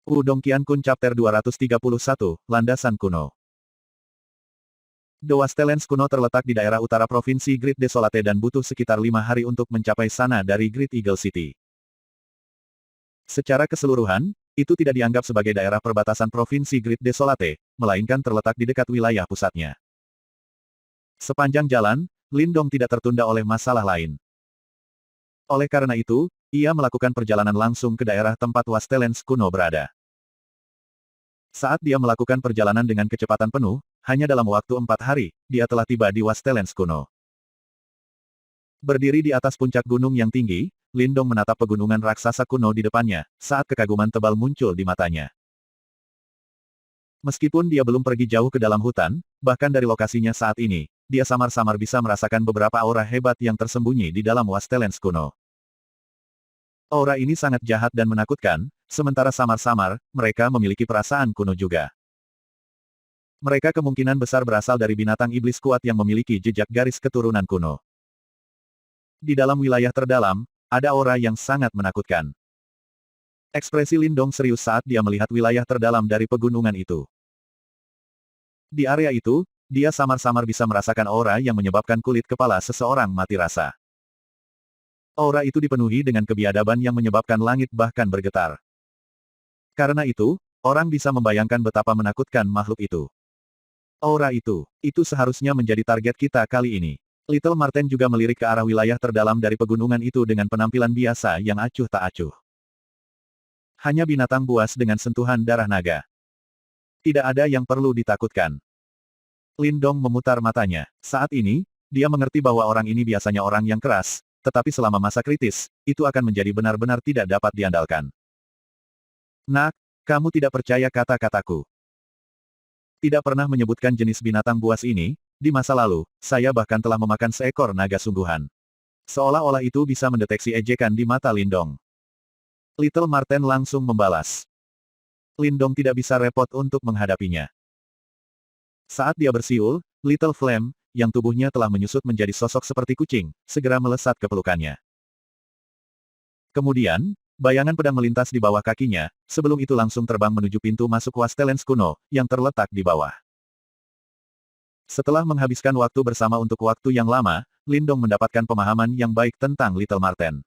Udong Qiankun Chapter 231, Landasan Kuno. The Wastelands kuno terletak di daerah utara Provinsi Great Desolate dan butuh sekitar 5 hari untuk mencapai sana dari Great Eagle City. Secara keseluruhan, itu tidak dianggap sebagai daerah perbatasan Provinsi Great Desolate, melainkan terletak di dekat wilayah pusatnya. Sepanjang jalan, Lindong tidak tertunda oleh masalah lain. Oleh karena itu, ia melakukan perjalanan langsung ke daerah tempat Wastelands kuno berada. Saat dia melakukan perjalanan dengan kecepatan penuh, hanya dalam waktu 4 hari, dia telah tiba di Wastelands kuno. Berdiri di atas puncak gunung yang tinggi, Lindong menatap pegunungan raksasa kuno di depannya, saat kekaguman tebal muncul di matanya. Meskipun dia belum pergi jauh ke dalam hutan, bahkan dari lokasinya saat ini, dia samar-samar bisa merasakan beberapa aura hebat yang tersembunyi di dalam Wastelands kuno. Aura ini sangat jahat dan menakutkan, sementara samar-samar, mereka memiliki perasaan kuno juga. Mereka kemungkinan besar berasal dari binatang iblis kuat yang memiliki jejak garis keturunan kuno. Di dalam wilayah terdalam, ada aura yang sangat menakutkan. Ekspresi Lindong serius saat dia melihat wilayah terdalam dari pegunungan itu. Di area itu, dia samar-samar bisa merasakan aura yang menyebabkan kulit kepala seseorang mati rasa. Aura itu dipenuhi dengan kebiadaban yang menyebabkan langit bahkan bergetar. Karena itu, orang bisa membayangkan betapa menakutkan makhluk itu. Aura itu seharusnya menjadi target kita kali ini. Little Marten juga melirik ke arah wilayah terdalam dari pegunungan itu dengan penampilan biasa yang acuh tak acuh. Hanya binatang buas dengan sentuhan darah naga. Tidak ada yang perlu ditakutkan. Lindong memutar matanya. Saat ini, dia mengerti bahwa orang ini biasanya orang yang keras, tetapi selama masa kritis, itu akan menjadi benar-benar tidak dapat diandalkan. Nak, kamu tidak percaya kata-kataku. Tidak pernah menyebutkan jenis binatang buas ini, di masa lalu, saya bahkan telah memakan seekor naga sungguhan. Seolah-olah itu bisa mendeteksi ejekan di mata Lindong. Little Marten langsung membalas. Lindong tidak bisa repot untuk menghadapinya. Saat dia bersiul, Little Flame, yang tubuhnya telah menyusut menjadi sosok seperti kucing, segera melesat ke pelukannya. Kemudian, bayangan pedang melintas di bawah kakinya, sebelum itu langsung terbang menuju pintu masuk Wastelands kuno, yang terletak di bawah. Setelah menghabiskan waktu bersama untuk waktu yang lama, Lindong mendapatkan pemahaman yang baik tentang Little Marten.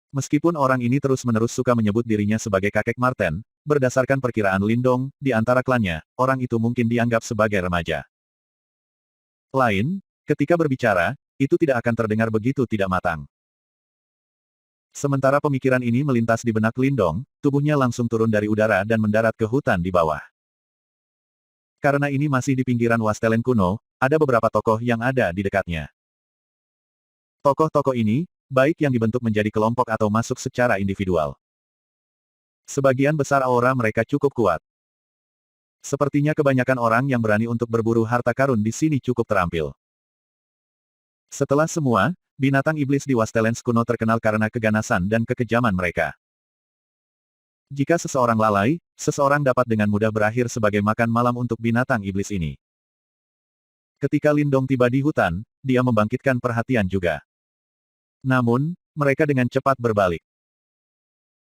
Meskipun orang ini terus-menerus suka menyebut dirinya sebagai kakek Marten, berdasarkan perkiraan Lindong, di antara klannya, orang itu mungkin dianggap sebagai remaja. Lain, ketika berbicara, itu tidak akan terdengar begitu tidak matang. Sementara pemikiran ini melintas di benak Lindong, tubuhnya langsung turun dari udara dan mendarat ke hutan di bawah. Karena ini masih di pinggiran Wasteland kuno, ada beberapa tokoh yang ada di dekatnya. Tokoh-tokoh ini, baik yang dibentuk menjadi kelompok atau masuk secara individual. Sebagian besar aura mereka cukup kuat. Sepertinya kebanyakan orang yang berani untuk berburu harta karun di sini cukup terampil. Setelah semua, binatang iblis di Wastelands kuno terkenal karena keganasan dan kekejaman mereka. Jika seseorang lalai, seseorang dapat dengan mudah berakhir sebagai makan malam untuk binatang iblis ini. Ketika Lindong tiba di hutan, dia membangkitkan perhatian juga. Namun, mereka dengan cepat berbalik.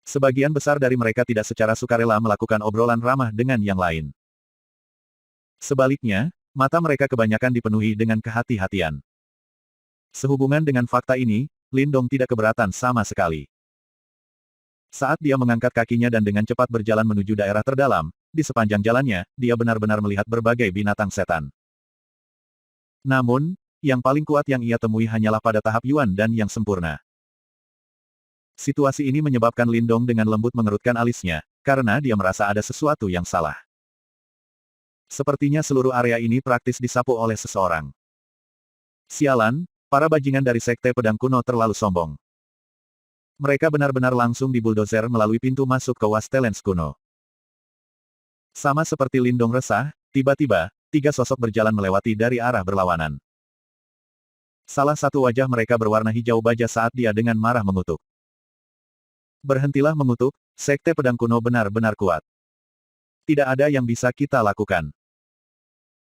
Sebagian besar dari mereka tidak secara sukarela melakukan obrolan ramah dengan yang lain. Sebaliknya, mata mereka kebanyakan dipenuhi dengan kehati-hatian. Sehubungan dengan fakta ini, Lindong tidak keberatan sama sekali. Saat dia mengangkat kakinya dan dengan cepat berjalan menuju daerah terdalam, di sepanjang jalannya, dia benar-benar melihat berbagai binatang setan. Namun, yang paling kuat yang ia temui hanyalah pada tahap Yuan dan yang sempurna. Situasi ini menyebabkan Lindong dengan lembut mengerutkan alisnya, karena dia merasa ada sesuatu yang salah. Sepertinya seluruh area ini praktis disapu oleh seseorang. Sialan, para bajingan dari Sekte Pedang Kuno terlalu sombong. Mereka benar-benar langsung dibuldozer melalui pintu masuk ke Wastelands kuno. Sama seperti Lindong resah, tiba-tiba, 3 sosok berjalan melewati dari arah berlawanan. Salah satu wajah mereka berwarna hijau baja saat dia dengan marah mengutuk. Berhentilah mengutuk, Sekte Pedang Kuno benar-benar kuat. Tidak ada yang bisa kita lakukan.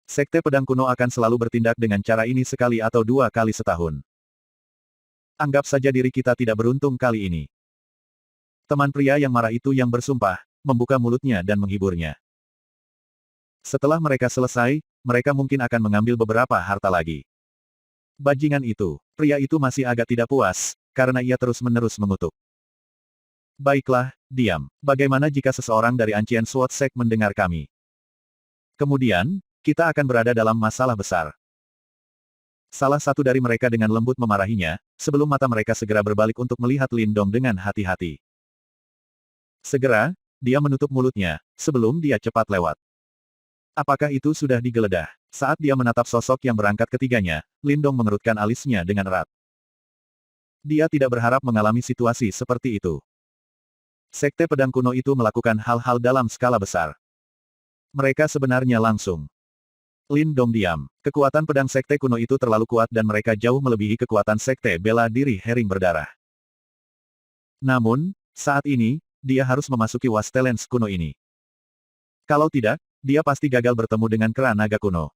Sekte Pedang Kuno akan selalu bertindak dengan cara ini sekali atau 2 kali setahun. Anggap saja diri kita tidak beruntung kali ini. Teman pria yang marah itu yang bersumpah, membuka mulutnya dan menghiburnya. Setelah mereka selesai, mereka mungkin akan mengambil beberapa harta lagi. Bajingan itu, pria itu masih agak tidak puas, karena ia terus-menerus mengutuk. Baiklah, diam. Bagaimana jika seseorang dari Ancient Sword Sect mendengar kami? Kemudian, kita akan berada dalam masalah besar. Salah satu dari mereka dengan lembut memarahinya, sebelum mata mereka segera berbalik untuk melihat Lindong dengan hati-hati. Segera, dia menutup mulutnya, sebelum dia cepat lewat. Apakah itu sudah digeledah? Saat dia menatap sosok yang berangkat ketiganya, Lindong mengerutkan alisnya dengan erat. Dia tidak berharap mengalami situasi seperti itu. Sekte pedang kuno itu melakukan hal-hal dalam skala besar. Mereka sebenarnya langsung. Lindong diam. Kekuatan pedang sekte kuno itu terlalu kuat dan mereka jauh melebihi kekuatan sekte bela diri Hering Berdarah. Namun, saat ini, dia harus memasuki Wastelens kuno ini. Kalau tidak, dia pasti gagal bertemu dengan kera naga kuno.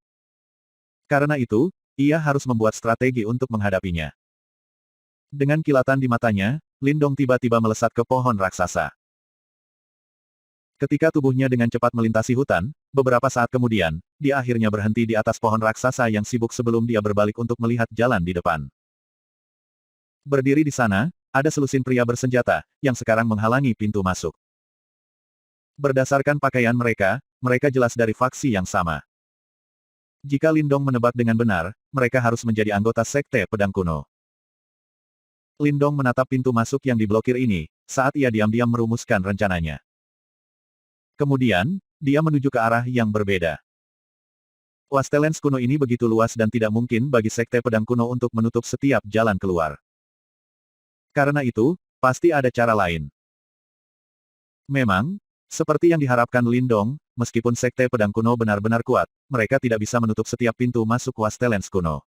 Karena itu, ia harus membuat strategi untuk menghadapinya. Dengan kilatan di matanya, Lindong tiba-tiba melesat ke pohon raksasa. Ketika tubuhnya dengan cepat melintasi hutan, beberapa saat kemudian, dia akhirnya berhenti di atas pohon raksasa yang sibuk sebelum dia berbalik untuk melihat jalan di depan. Berdiri di sana, ada selusin pria bersenjata, yang sekarang menghalangi pintu masuk. Berdasarkan pakaian mereka, mereka jelas dari faksi yang sama. Jika Lindong menebak dengan benar, mereka harus menjadi anggota sekte pedang kuno. Lindong menatap pintu masuk yang diblokir ini, saat ia diam-diam merumuskan rencananya. Kemudian, dia menuju ke arah yang berbeda. Wastelens kuno ini begitu luas dan tidak mungkin bagi sekte pedang kuno untuk menutup setiap jalan keluar. Karena itu, pasti ada cara lain. Memang, seperti yang diharapkan Lindong, meskipun sekte pedang kuno benar-benar kuat, mereka tidak bisa menutup setiap pintu masuk Wastelens kuno.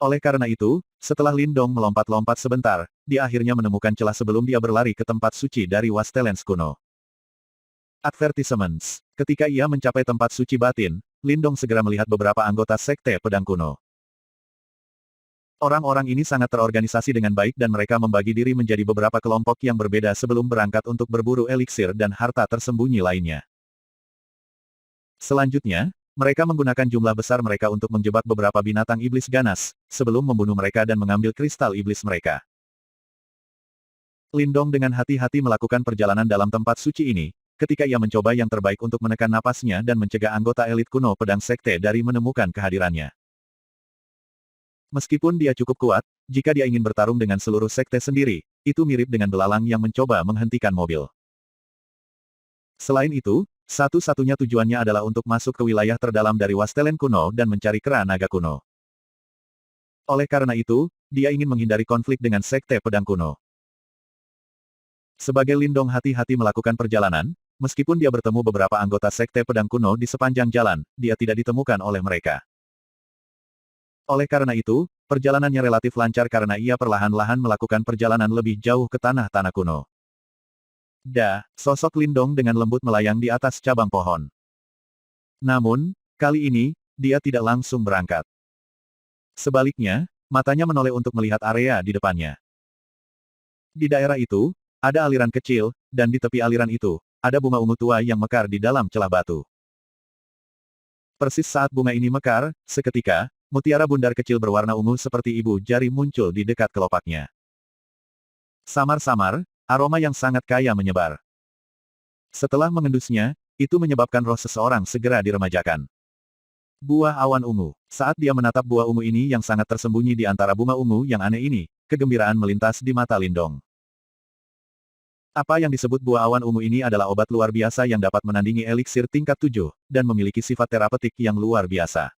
Oleh karena itu, setelah Lindong melompat-lompat sebentar, dia akhirnya menemukan celah sebelum dia berlari ke tempat suci dari Wastelens kuno. Advertisements. Ketika ia mencapai tempat suci batin, Lindong segera melihat beberapa anggota sekte pedang kuno. Orang-orang ini sangat terorganisasi dengan baik dan mereka membagi diri menjadi beberapa kelompok yang berbeda sebelum berangkat untuk berburu eliksir dan harta tersembunyi lainnya. Selanjutnya, mereka menggunakan jumlah besar mereka untuk menjebak beberapa binatang iblis ganas, sebelum membunuh mereka dan mengambil kristal iblis mereka. Lindong dengan hati-hati melakukan perjalanan dalam tempat suci ini, ketika ia mencoba yang terbaik untuk menekan napasnya dan mencegah anggota elit kuno pedang sekte dari menemukan kehadirannya. Meskipun dia cukup kuat, jika dia ingin bertarung dengan seluruh sekte sendiri, itu mirip dengan belalang yang mencoba menghentikan mobil. Selain itu, satu-satunya tujuannya adalah untuk masuk ke wilayah terdalam dari Wastelen kuno dan mencari kera naga kuno. Oleh karena itu, dia ingin menghindari konflik dengan sekte pedang kuno. Sebagai Lindong hati-hati melakukan perjalanan, meskipun dia bertemu beberapa anggota sekte pedang kuno di sepanjang jalan, dia tidak ditemukan oleh mereka. Oleh karena itu, perjalanannya relatif lancar karena ia perlahan-lahan melakukan perjalanan lebih jauh ke tanah-tanah kuno. Sosok Lindong dengan lembut melayang di atas cabang pohon. Namun, kali ini, dia tidak langsung berangkat. Sebaliknya, matanya menoleh untuk melihat area di depannya. Di daerah itu, ada aliran kecil, dan di tepi aliran itu, ada bunga ungu tua yang mekar di dalam celah batu. Persis saat bunga ini mekar, seketika, mutiara bundar kecil berwarna ungu seperti ibu jari muncul di dekat kelopaknya. Samar-samar, aroma yang sangat kaya menyebar. Setelah mengendusnya, itu menyebabkan roh seseorang segera diremajakan. Buah awan ungu. Saat dia menatap buah ungu ini yang sangat tersembunyi di antara bunga ungu yang aneh ini, kegembiraan melintas di mata Lindong. Apa yang disebut buah awan ungu ini adalah obat luar biasa yang dapat menandingi eliksir tingkat 7, dan memiliki sifat terapeutik yang luar biasa.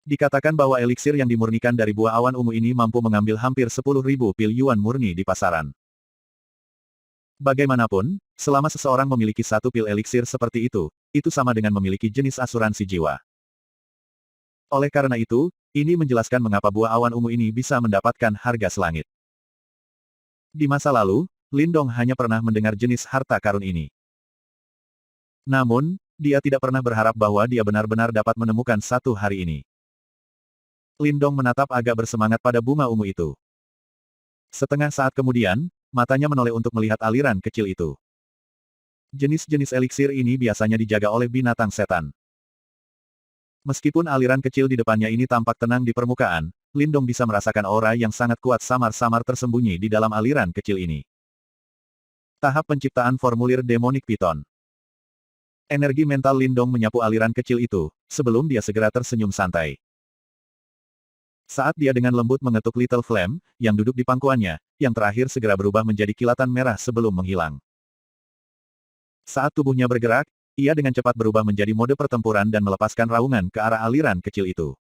Dikatakan bahwa eliksir yang dimurnikan dari buah awan ungu ini mampu mengambil hampir 10.000 pil yuan murni di pasaran. Bagaimanapun, selama seseorang memiliki satu pil eliksir seperti itu sama dengan memiliki jenis asuransi jiwa. Oleh karena itu, ini menjelaskan mengapa buah awan ungu ini bisa mendapatkan harga selangit. Di masa lalu, Lindong hanya pernah mendengar jenis harta karun ini. Namun, dia tidak pernah berharap bahwa dia benar-benar dapat menemukan satu hari ini. Lindong menatap agak bersemangat pada bunga ungu itu. Setengah saat kemudian, matanya menoleh untuk melihat aliran kecil itu. Jenis-jenis eliksir ini biasanya dijaga oleh binatang setan. Meskipun aliran kecil di depannya ini tampak tenang di permukaan, Lindong bisa merasakan aura yang sangat kuat samar-samar tersembunyi di dalam aliran kecil ini. Tahap penciptaan formulir Demonic Python. Energi mental Lindong menyapu aliran kecil itu, sebelum dia segera tersenyum santai. Saat dia dengan lembut mengetuk Little Flame, yang duduk di pangkuannya, yang terakhir segera berubah menjadi kilatan merah sebelum menghilang. Saat tubuhnya bergerak, ia dengan cepat berubah menjadi mode pertempuran dan melepaskan raungan ke arah aliran kecil itu.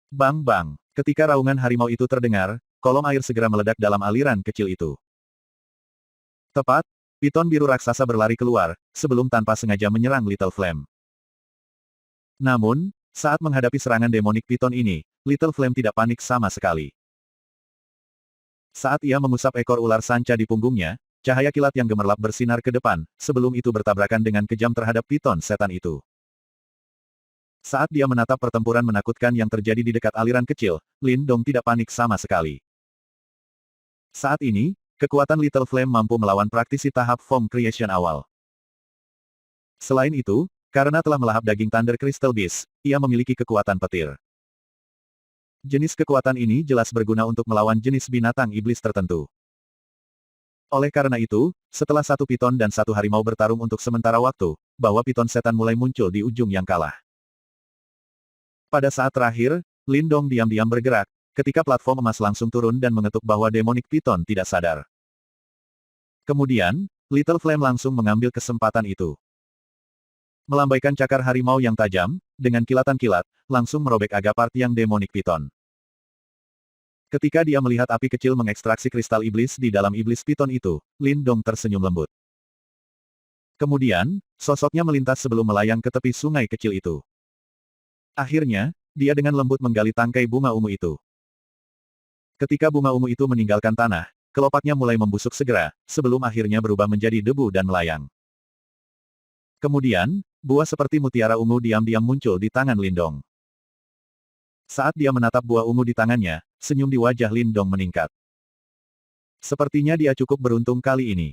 Bang-bang! Ketika raungan harimau itu terdengar, kolom air segera meledak dalam aliran kecil itu. Tepat, piton biru raksasa berlari keluar, sebelum tanpa sengaja menyerang Little Flame. Namun, saat menghadapi serangan demonik piton ini, Little Flame tidak panik sama sekali. Saat ia mengusap ekor ular sanca di punggungnya, cahaya kilat yang gemerlap bersinar ke depan, sebelum itu bertabrakan dengan kejam terhadap piton setan itu. Saat dia menatap pertempuran menakutkan yang terjadi di dekat aliran kecil, Lindong tidak panik sama sekali. Saat ini, kekuatan Little Flame mampu melawan praktisi tahap Form Creation awal. Selain itu, karena telah melahap daging Thunder Crystal Beast, ia memiliki kekuatan petir. Jenis kekuatan ini jelas berguna untuk melawan jenis binatang iblis tertentu. Oleh karena itu, setelah satu piton dan satu harimau bertarung untuk sementara waktu, bahwa piton setan mulai muncul di ujung yang kalah. Pada saat terakhir, Lindong diam-diam bergerak, ketika platform emas langsung turun dan mengetuk bahwa Demonic Python tidak sadar. Kemudian, Little Flame langsung mengambil kesempatan itu. Melambaikan cakar harimau yang tajam, dengan kilatan kilat, langsung merobek agapart yang Demonic Python. Ketika dia melihat api kecil mengekstraksi kristal iblis di dalam iblis piton itu, Lindong tersenyum lembut. Kemudian, sosoknya melintas sebelum melayang ke tepi sungai kecil itu. Akhirnya, dia dengan lembut menggali tangkai bunga ungu itu. Ketika bunga ungu itu meninggalkan tanah, kelopaknya mulai membusuk segera, sebelum akhirnya berubah menjadi debu dan melayang. Kemudian, buah seperti mutiara ungu diam-diam muncul di tangan Lindong. Saat dia menatap buah ungu di tangannya, senyum di wajah Lindong meningkat. Sepertinya dia cukup beruntung kali ini.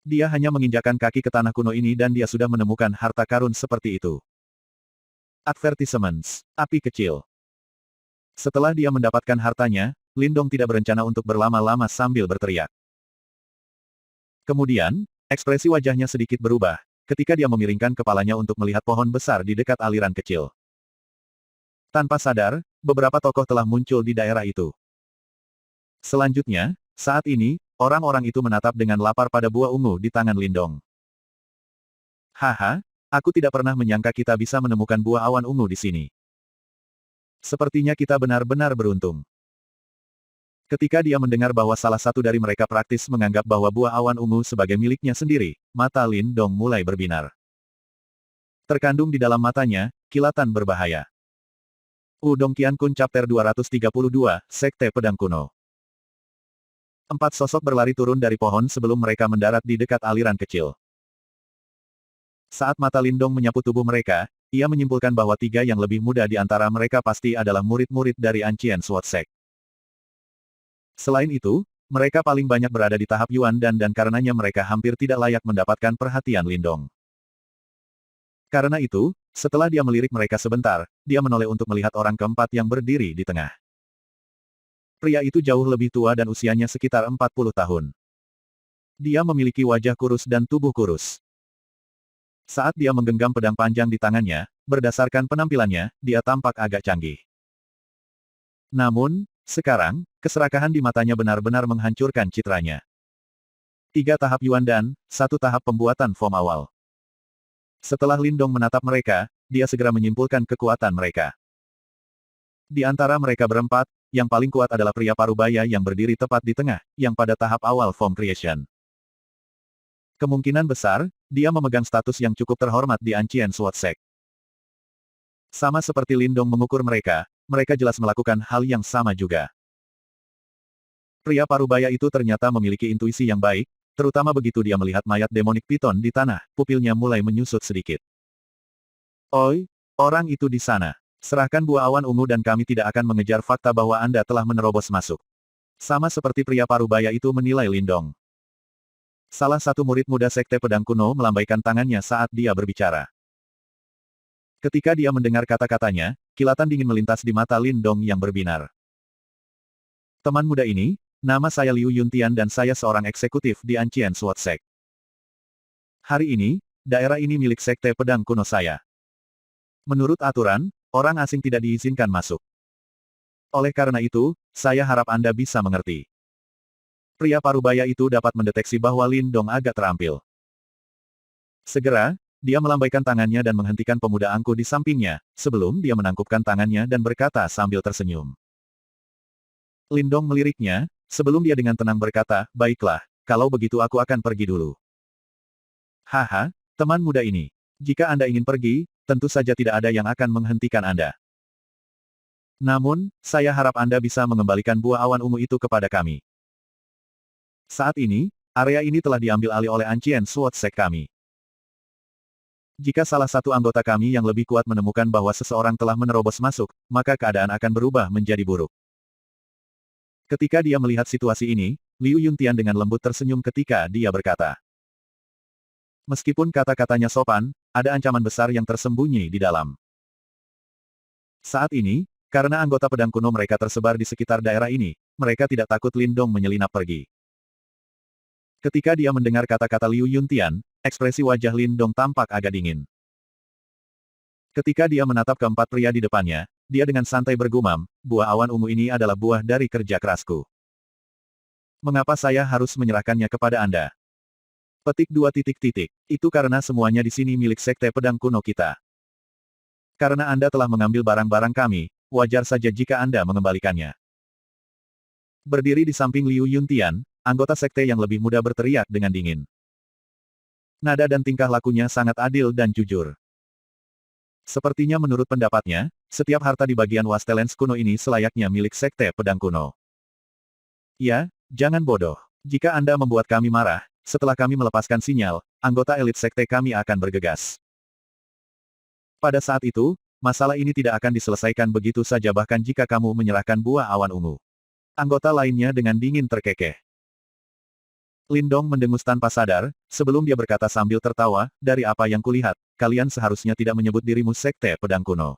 Dia hanya menginjakkan kaki ke tanah kuno ini dan dia sudah menemukan harta karun seperti itu. Advertisements, api kecil. Setelah dia mendapatkan hartanya, Lindong tidak berencana untuk berlama-lama sambil berteriak. Kemudian, ekspresi wajahnya sedikit berubah, ketika dia memiringkan kepalanya untuk melihat pohon besar di dekat aliran kecil. Tanpa sadar, beberapa tokoh telah muncul di daerah itu. Selanjutnya, saat ini, orang-orang itu menatap dengan lapar pada buah ungu di tangan Lindong. Haha, aku tidak pernah menyangka kita bisa menemukan buah awan ungu di sini. Sepertinya kita benar-benar beruntung. Ketika dia mendengar bahwa salah satu dari mereka praktis menganggap bahwa buah awan ungu sebagai miliknya sendiri, mata Lindong mulai berbinar. Terkandung di dalam matanya, kilatan berbahaya. Udong Qiankun Chapter 232, Sekte Pedang Kuno. 4 sosok berlari turun dari pohon sebelum mereka mendarat di dekat aliran kecil. Saat mata Lindong menyapu tubuh mereka, ia menyimpulkan bahwa 3 yang lebih muda di antara mereka pasti adalah murid-murid dari Ancient Sword Sect. Selain itu, mereka paling banyak berada di tahap Yuan dan karenanya mereka hampir tidak layak mendapatkan perhatian Lindong. Karena itu, setelah dia melirik mereka sebentar, dia menoleh untuk melihat orang keempat yang berdiri di tengah. Pria itu jauh lebih tua dan usianya sekitar 40 tahun. Dia memiliki wajah kurus dan tubuh kurus. Saat dia menggenggam pedang panjang di tangannya, berdasarkan penampilannya, dia tampak agak canggih. Namun, sekarang, keserakahan di matanya benar-benar menghancurkan citranya. 3 tahap Yuan dan 1 tahap pembuatan form awal. Setelah Lindong menatap mereka, dia segera menyimpulkan kekuatan mereka. Di antara mereka berempat, yang paling kuat adalah pria parubaya yang berdiri tepat di tengah, yang pada tahap awal form creation. Kemungkinan besar, dia memegang status yang cukup terhormat di Ancient Sword Sect. Sama seperti Lindong mengukur mereka, mereka jelas melakukan hal yang sama juga. Pria parubaya itu ternyata memiliki intuisi yang baik, terutama begitu dia melihat mayat Demonic Python di tanah, pupilnya mulai menyusut sedikit. Oi, orang itu di sana. Serahkan buah awan ungu dan kami tidak akan mengejar fakta bahwa Anda telah menerobos masuk. Sama seperti pria parubaya itu menilai Lindong. Salah satu murid muda Sekte Pedang Kuno melambaikan tangannya saat dia berbicara. Ketika dia mendengar kata-katanya, kilatan dingin melintas di mata Lindong yang berbinar. Teman muda ini, nama saya Liu Yuntian dan saya seorang eksekutif di Ancien Sword Sect. Hari ini, daerah ini milik Sekte Pedang Kuno saya. Menurut aturan, orang asing tidak diizinkan masuk. Oleh karena itu, saya harap Anda bisa mengerti. Pria parubaya itu dapat mendeteksi bahwa Lindong agak terampil. Segera, dia melambaikan tangannya dan menghentikan pemuda angkuh di sampingnya, sebelum dia menangkupkan tangannya dan berkata sambil tersenyum. Lindong meliriknya, sebelum dia dengan tenang berkata, baiklah, kalau begitu aku akan pergi dulu. Haha, teman muda ini. Jika Anda ingin pergi, tentu saja tidak ada yang akan menghentikan Anda. Namun, saya harap Anda bisa mengembalikan buah awan ungu itu kepada kami. Saat ini, area ini telah diambil alih oleh Ancien Sword Sect kami. Jika salah satu anggota kami yang lebih kuat menemukan bahwa seseorang telah menerobos masuk, maka keadaan akan berubah menjadi buruk. Ketika dia melihat situasi ini, Liu Yuntian dengan lembut tersenyum ketika dia berkata. Meskipun kata-katanya sopan, ada ancaman besar yang tersembunyi di dalam. Saat ini, karena anggota pedang kuno mereka tersebar di sekitar daerah ini, mereka tidak takut Lindong menyelinap pergi. Ketika dia mendengar kata-kata Liu Yuntian, ekspresi wajah Lindong tampak agak dingin. Ketika dia menatap keempat pria di depannya, dia dengan santai bergumam, buah awan ungu ini adalah buah dari kerja kerasku. Mengapa saya harus menyerahkannya kepada Anda? Petik 2. Itu karena semuanya di sini milik Sekte Pedang Kuno kita. Karena Anda telah mengambil barang-barang kami, wajar saja jika Anda mengembalikannya. Berdiri di samping Liu Yuntian, anggota sekte yang lebih muda berteriak dengan dingin. Nada dan tingkah lakunya sangat adil dan jujur. Sepertinya menurut pendapatnya, setiap harta di bagian Wastelens kuno ini selayaknya milik Sekte Pedang Kuno. Ya, jangan bodoh. Jika Anda membuat kami marah, setelah kami melepaskan sinyal, anggota elit sekte kami akan bergegas. Pada saat itu, masalah ini tidak akan diselesaikan begitu saja bahkan jika kamu menyerahkan buah awan ungu. Anggota lainnya dengan dingin terkekeh. Lindong mendengus tanpa sadar, sebelum dia berkata sambil tertawa, dari apa yang kulihat, kalian seharusnya tidak menyebut dirimu Sekte Pedang Kuno.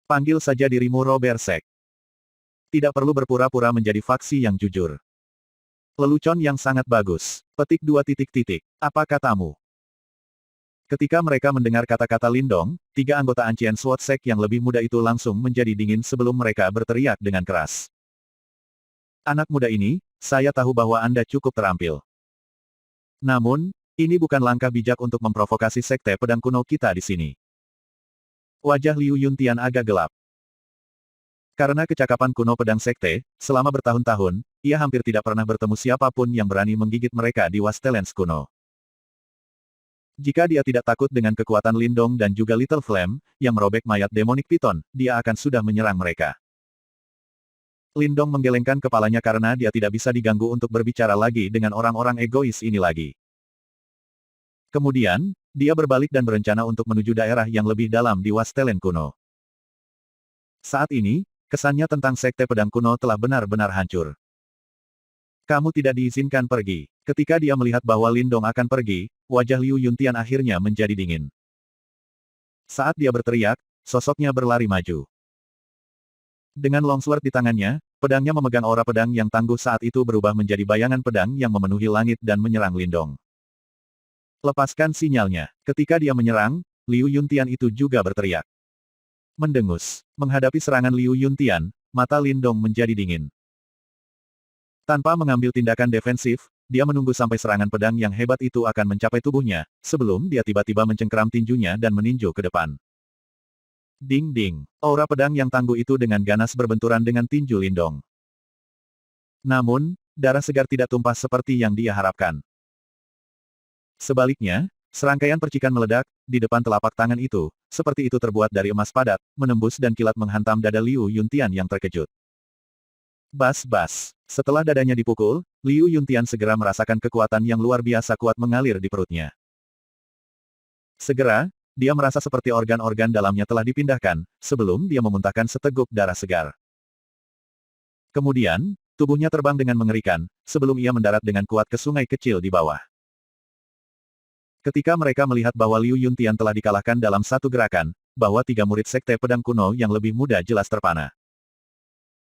Panggil saja dirimu Robert Sek. Tidak perlu berpura-pura menjadi faksi yang jujur. Lelucon yang sangat bagus. Petik 2. Apa katamu? Ketika mereka mendengar kata-kata Lindong, tiga anggota Ancien Sword Sect yang lebih muda itu langsung menjadi dingin sebelum mereka berteriak dengan keras. Anak muda ini, saya tahu bahwa Anda cukup terampil. Namun, ini bukan langkah bijak untuk memprovokasi Sekte Pedang Kuno kita di sini. Wajah Liu Yuntian agak gelap. Karena kecakapan kuno pedang sekte, selama bertahun-tahun, ia hampir tidak pernah bertemu siapapun yang berani menggigit mereka di Wastelens kuno. Jika dia tidak takut dengan kekuatan Lindong dan juga Little Flame, yang merobek mayat Demonic Python, dia akan sudah menyerang mereka. Lindong menggelengkan kepalanya karena dia tidak bisa diganggu untuk berbicara lagi dengan orang-orang egois ini lagi. Kemudian, dia berbalik dan berencana untuk menuju daerah yang lebih dalam di Wastelen kuno. Saat ini, kesannya tentang Sekte Pedang Kuno telah benar-benar hancur. Kamu tidak diizinkan pergi. Ketika dia melihat bahwa Lindong akan pergi, wajah Liu Yuntian akhirnya menjadi dingin. Saat dia berteriak, sosoknya berlari maju. Dengan longsword di tangannya, pedangnya memegang aura pedang yang tangguh saat itu berubah menjadi bayangan pedang yang memenuhi langit dan menyerang Lindong. Lepaskan sinyalnya. Ketika dia menyerang, Liu Yuntian itu juga berteriak. Mendengus. Menghadapi serangan Liu Yuntian, mata Lindong menjadi dingin. Tanpa mengambil tindakan defensif, dia menunggu sampai serangan pedang yang hebat itu akan mencapai tubuhnya, sebelum dia tiba-tiba mencengkeram tinjunya dan meninju ke depan. Ding-ding. Aura pedang yang tangguh itu dengan ganas berbenturan dengan tinju Lindong. Namun, darah segar tidak tumpah seperti yang dia harapkan. Sebaliknya, serangkaian percikan meledak, di depan telapak tangan itu, seperti itu terbuat dari emas padat, menembus dan kilat menghantam dada Liu Yuntian yang terkejut. Bas-bas. Setelah dadanya dipukul, Liu Yuntian segera merasakan kekuatan yang luar biasa kuat mengalir di perutnya. Segera, dia merasa seperti organ-organ dalamnya telah dipindahkan, sebelum dia memuntahkan seteguk darah segar. Kemudian, tubuhnya terbang dengan mengerikan, sebelum ia mendarat dengan kuat ke sungai kecil di bawah. Ketika mereka melihat bahwa Liu Yuntian telah dikalahkan dalam satu gerakan, bahwa 3 murid sekte pedang kuno yang lebih muda jelas terpana.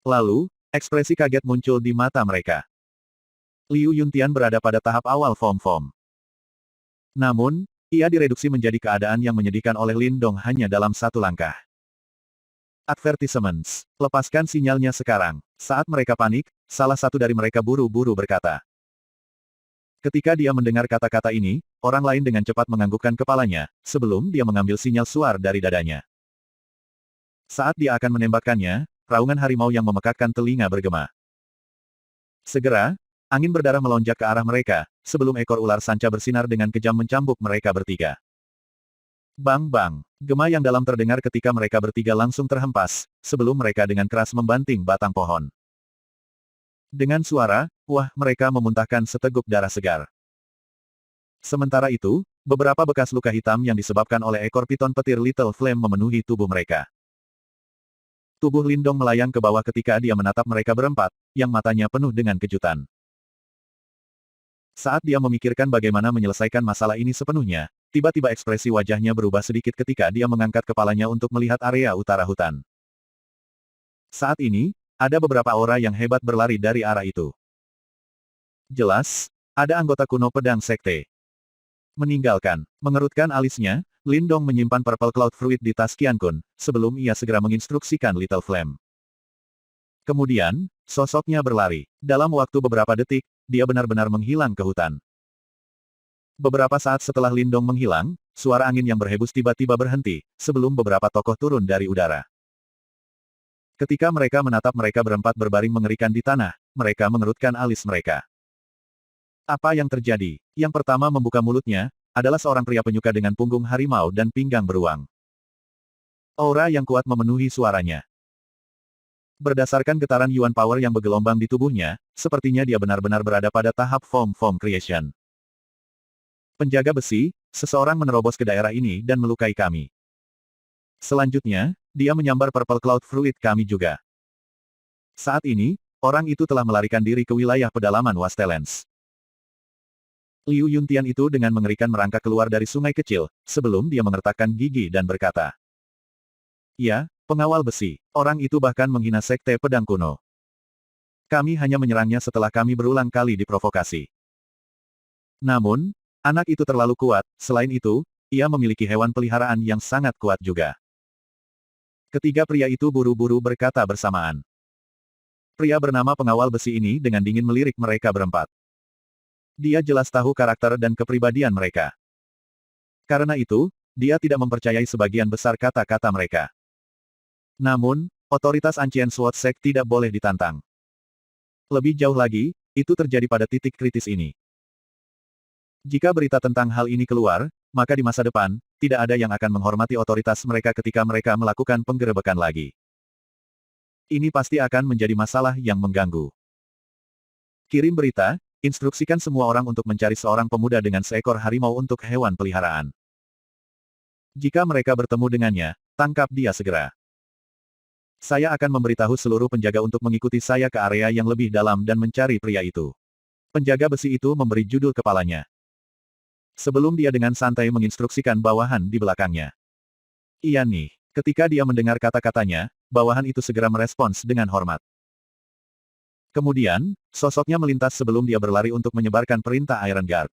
Lalu, ekspresi kaget muncul di mata mereka. Liu Yuntian berada pada tahap awal form. Namun, ia direduksi menjadi keadaan yang menyedihkan oleh Lin Dong hanya dalam satu langkah. Advertisements. Lepaskan sinyalnya sekarang. Saat mereka panik, salah satu dari mereka buru-buru berkata. Ketika dia mendengar kata-kata ini, orang lain dengan cepat menganggukkan kepalanya, sebelum dia mengambil sinyal suar dari dadanya. Saat dia akan menembakkannya, raungan harimau yang memekakkan telinga bergema. Segera, angin berdarah melonjak ke arah mereka, sebelum ekor ular sanca bersinar dengan kejam mencambuk mereka bertiga. Bang-bang, gema yang dalam terdengar ketika mereka bertiga langsung terhempas, sebelum mereka dengan keras membanting batang pohon. Dengan suara, wah, mereka memuntahkan seteguk darah segar. Sementara itu, beberapa bekas luka hitam yang disebabkan oleh ekor piton petir Little Flame memenuhi tubuh mereka. Tubuh Lin Dong melayang ke bawah ketika dia menatap mereka berempat, yang matanya penuh dengan kejutan. Saat dia memikirkan bagaimana menyelesaikan masalah ini sepenuhnya, tiba-tiba ekspresi wajahnya berubah sedikit ketika dia mengangkat kepalanya untuk melihat area utara hutan. Saat ini, ada beberapa aura yang hebat berlari dari arah itu. Jelas, ada anggota kuno pedang sekte. Mengerutkan alisnya, Lin Dong menyimpan Purple Cloud Fruit di tas Qian Kun, sebelum ia segera menginstruksikan Little Flame. Kemudian, sosoknya berlari. Dalam waktu beberapa detik, dia benar-benar menghilang ke hutan. Beberapa saat setelah Lin Dong menghilang, suara angin yang berhembus tiba-tiba berhenti, sebelum beberapa tokoh turun dari udara. Ketika mereka menatap mereka berempat berbaring mengerikan di tanah, mereka mengerutkan alis mereka. Apa yang terjadi? Yang pertama membuka mulutnya, adalah seorang pria penyuka dengan punggung harimau dan pinggang beruang. Aura yang kuat memenuhi suaranya. Berdasarkan getaran Yuan Power yang bergelombang di tubuhnya, sepertinya dia benar-benar berada pada tahap form creation. Penjaga besi, seseorang menerobos ke daerah ini dan melukai kami. Selanjutnya, dia menyambar Purple Cloud Fruit kami juga. Saat ini, orang itu telah melarikan diri ke wilayah pedalaman Wastelands. Liu Yuntian itu dengan mengerikan merangkak keluar dari sungai kecil, sebelum dia mengertakkan gigi dan berkata. Ya, pengawal besi, orang itu bahkan menghina sekte pedang kuno. Kami hanya menyerangnya setelah kami berulang kali diprovokasi. Namun, anak itu terlalu kuat, selain itu, ia memiliki hewan peliharaan yang sangat kuat juga. Ketiga pria itu buru-buru berkata bersamaan. Pria bernama pengawal besi ini dengan dingin melirik mereka berempat. Dia jelas tahu karakter dan kepribadian mereka. Karena itu, dia tidak mempercayai sebagian besar kata-kata mereka. Namun, otoritas Ancient Sword Sect tidak boleh ditantang. Lebih jauh lagi, itu terjadi pada titik kritis ini. Jika berita tentang hal ini keluar, maka di masa depan, tidak ada yang akan menghormati otoritas mereka ketika mereka melakukan penggerebekan lagi. Ini pasti akan menjadi masalah yang mengganggu. Kirim berita, instruksikan semua orang untuk mencari seorang pemuda dengan seekor harimau untuk hewan peliharaan. Jika mereka bertemu dengannya, tangkap dia segera. Saya akan memberitahu seluruh penjaga untuk mengikuti saya ke area yang lebih dalam dan mencari pria itu. Penjaga besi itu memberi judul kepalanya. Sebelum dia dengan santai menginstruksikan bawahan di belakangnya. Iya nih, ketika dia mendengar kata-katanya, bawahan itu segera merespons dengan hormat. Kemudian, sosoknya melintas sebelum dia berlari untuk menyebarkan perintah Iron Guard.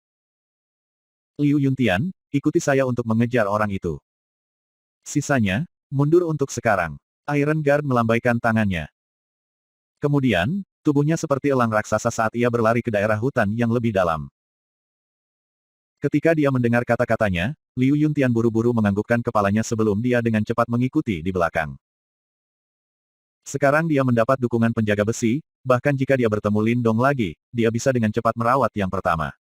Liu Yuntian, ikuti saya untuk mengejar orang itu. Sisanya, mundur untuk sekarang. Iron Guard melambaikan tangannya. Kemudian, tubuhnya seperti elang raksasa saat ia berlari ke daerah hutan yang lebih dalam. Ketika dia mendengar kata-katanya, Liu Yuntian buru-buru menganggukkan kepalanya sebelum dia dengan cepat mengikuti di belakang. Sekarang dia mendapat dukungan penjaga besi, bahkan jika dia bertemu Lin Dong lagi, dia bisa dengan cepat merawat yang pertama.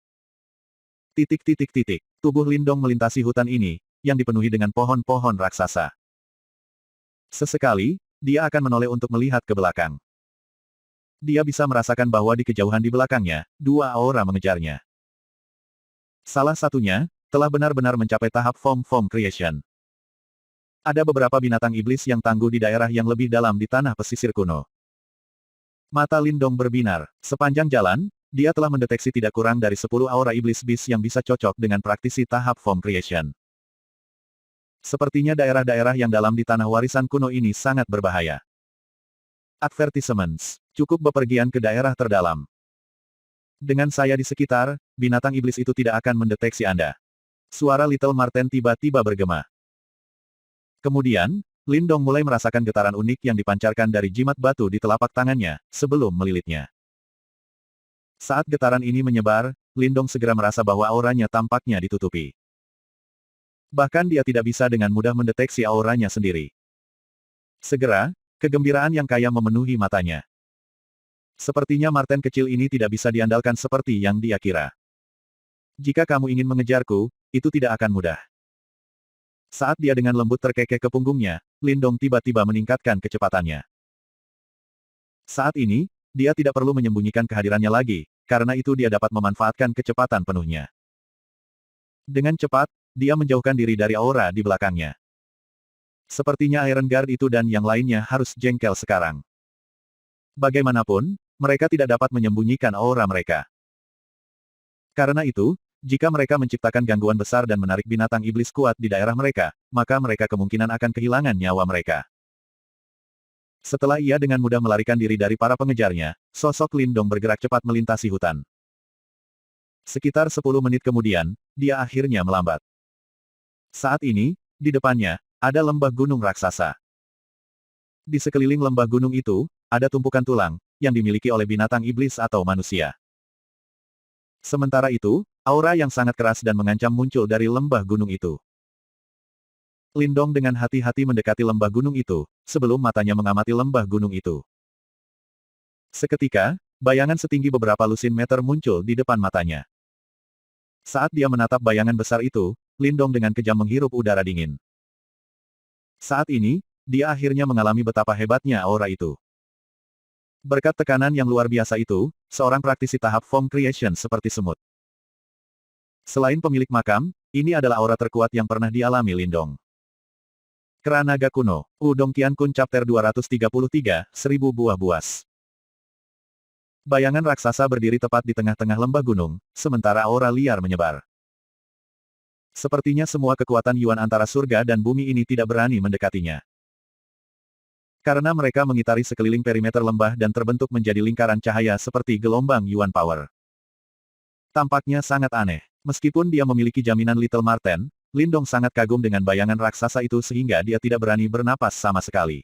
Tubuh Lin Dong melintasi hutan ini, yang dipenuhi dengan pohon-pohon raksasa. Sesekali, dia akan menoleh untuk melihat ke belakang. Dia bisa merasakan bahwa di kejauhan di belakangnya, dua aura mengejarnya. Salah satunya, telah benar-benar mencapai tahap form creation. Ada beberapa binatang iblis yang tangguh di daerah yang lebih dalam di tanah pesisir kuno. Mata Lindong berbinar. Sepanjang jalan, dia telah mendeteksi tidak kurang dari 10 aura iblis beast yang bisa cocok dengan praktisi tahap form creation. Sepertinya daerah-daerah yang dalam di tanah warisan kuno ini sangat berbahaya. Advertisements. Cukup bepergian ke daerah terdalam. Dengan saya di sekitar, binatang iblis itu tidak akan mendeteksi Anda. Suara Little Marten tiba-tiba bergema. Kemudian, Lindong mulai merasakan getaran unik yang dipancarkan dari jimat batu di telapak tangannya, sebelum melilitnya. Saat getaran ini menyebar, Lindong segera merasa bahwa auranya tampaknya ditutupi. Bahkan dia tidak bisa dengan mudah mendeteksi auranya sendiri. Segera, kegembiraan yang kaya memenuhi matanya. Sepertinya Marten kecil ini tidak bisa diandalkan seperti yang dia kira. Jika kamu ingin mengejarku, itu tidak akan mudah. Saat dia dengan lembut terkekeh ke punggungnya, Lindong tiba-tiba meningkatkan kecepatannya. Saat ini, dia tidak perlu menyembunyikan kehadirannya lagi, karena itu dia dapat memanfaatkan kecepatan penuhnya. Dengan cepat, dia menjauhkan diri dari aura di belakangnya. Sepertinya Iron Guard itu dan yang lainnya harus jengkel sekarang. Bagaimanapun, mereka tidak dapat menyembunyikan aura mereka. Karena itu, jika mereka menciptakan gangguan besar dan menarik binatang iblis kuat di daerah mereka, maka mereka kemungkinan akan kehilangan nyawa mereka. Setelah ia dengan mudah melarikan diri dari para pengejarnya, sosok Lindong bergerak cepat melintasi hutan. Sekitar 10 menit kemudian, dia akhirnya melambat. Saat ini, di depannya, ada lembah gunung raksasa. Di sekeliling lembah gunung itu, ada tumpukan tulang, yang dimiliki oleh binatang iblis atau manusia. Sementara itu, aura yang sangat keras dan mengancam muncul dari lembah gunung itu. Lindong dengan hati-hati mendekati lembah gunung itu, sebelum matanya mengamati lembah gunung itu. Seketika, bayangan setinggi beberapa lusin meter muncul di depan matanya. Saat dia menatap bayangan besar itu, Lindong dengan kejam menghirup udara dingin. Saat ini, dia akhirnya mengalami betapa hebatnya aura itu. Berkat tekanan yang luar biasa itu, seorang praktisi tahap form creation seperti semut. Selain pemilik makam, ini adalah aura terkuat yang pernah dialami Lindong. Kera Naga Kuno, Udong Qiankun Chapter 233, 1000 buah buas. Bayangan raksasa berdiri tepat di tengah-tengah lembah gunung, sementara aura liar menyebar. Sepertinya semua kekuatan Yuan antara surga dan bumi ini tidak berani mendekatinya. Karena mereka mengitari sekeliling perimeter lembah dan terbentuk menjadi lingkaran cahaya seperti gelombang Yuan Power. Tampaknya sangat aneh. Meskipun dia memiliki jaminan Little Marten, Lindong sangat kagum dengan bayangan raksasa itu sehingga dia tidak berani bernapas sama sekali.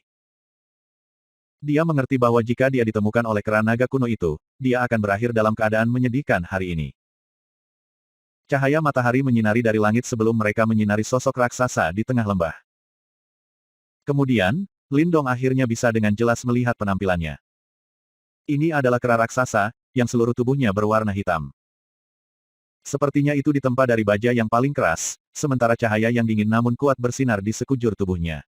Dia mengerti bahwa jika dia ditemukan oleh kera naga kuno itu, dia akan berakhir dalam keadaan menyedihkan hari ini. Cahaya matahari menyinari dari langit sebelum mereka menyinari sosok raksasa di tengah lembah. Kemudian, Lindong akhirnya bisa dengan jelas melihat penampilannya. Ini adalah kera raksasa, yang seluruh tubuhnya berwarna hitam. Sepertinya itu ditempa dari baja yang paling keras, sementara cahaya yang dingin namun kuat bersinar di sekujur tubuhnya.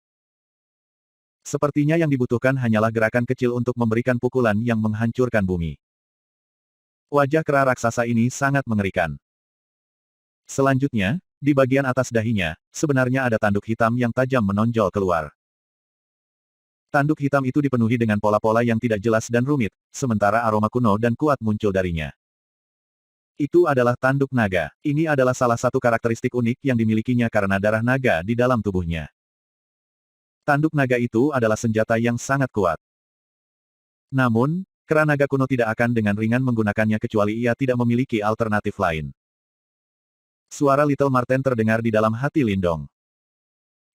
Sepertinya yang dibutuhkan hanyalah gerakan kecil untuk memberikan pukulan yang menghancurkan bumi. Wajah kera raksasa ini sangat mengerikan. Selanjutnya, di bagian atas dahinya, sebenarnya ada tanduk hitam yang tajam menonjol keluar. Tanduk hitam itu dipenuhi dengan pola-pola yang tidak jelas dan rumit, sementara aroma kuno dan kuat muncul darinya. Itu adalah tanduk naga. Ini adalah salah satu karakteristik unik yang dimilikinya karena darah naga di dalam tubuhnya. Tanduk naga itu adalah senjata yang sangat kuat. Namun, kera naga kuno tidak akan dengan ringan menggunakannya kecuali ia tidak memiliki alternatif lain. Suara Little Marten terdengar di dalam hati Lindong.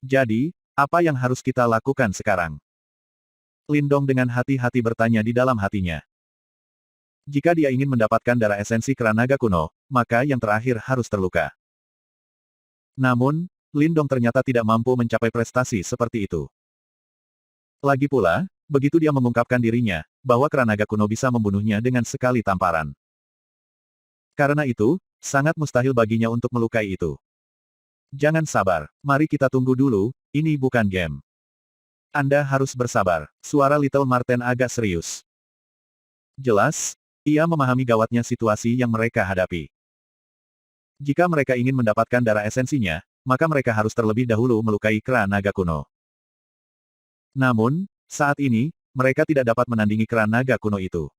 Jadi, apa yang harus kita lakukan sekarang? Lindong dengan hati-hati bertanya di dalam hatinya. Jika dia ingin mendapatkan darah esensi kera naga kuno, maka yang terakhir harus terluka. Namun, Lindong ternyata tidak mampu mencapai prestasi seperti itu. Lagi pula, begitu dia mengungkapkan dirinya, bahwa kera naga kuno bisa membunuhnya dengan sekali tamparan. Karena itu, sangat mustahil baginya untuk melukai itu. Jangan sabar, mari kita tunggu dulu, ini bukan game. Anda harus bersabar, suara Little Marten agak serius. Jelas, ia memahami gawatnya situasi yang mereka hadapi. Jika mereka ingin mendapatkan darah esensinya, maka mereka harus terlebih dahulu melukai kera naga kuno. Namun, saat ini, mereka tidak dapat menandingi kera naga kuno itu.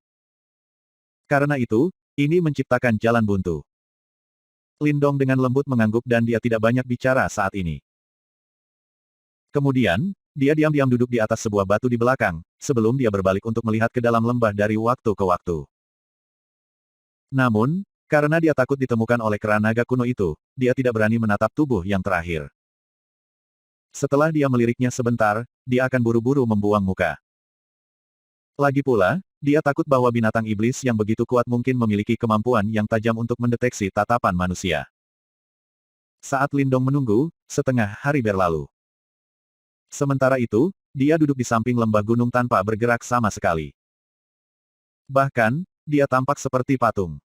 Karena itu, ini menciptakan jalan buntu. Lindong dengan lembut mengangguk dan dia tidak banyak bicara saat ini. Kemudian, dia diam-diam duduk di atas sebuah batu di belakang, sebelum dia berbalik untuk melihat ke dalam lembah dari waktu ke waktu. Namun, karena dia takut ditemukan oleh kera naga kuno itu, dia tidak berani menatap tubuh yang terakhir. Setelah dia meliriknya sebentar, dia akan buru-buru membuang muka. Lagi pula, dia takut bahwa binatang iblis yang begitu kuat mungkin memiliki kemampuan yang tajam untuk mendeteksi tatapan manusia. Saat Lindong menunggu, setengah hari berlalu. Sementara itu, dia duduk di samping lembah gunung tanpa bergerak sama sekali. Bahkan, dia tampak seperti patung.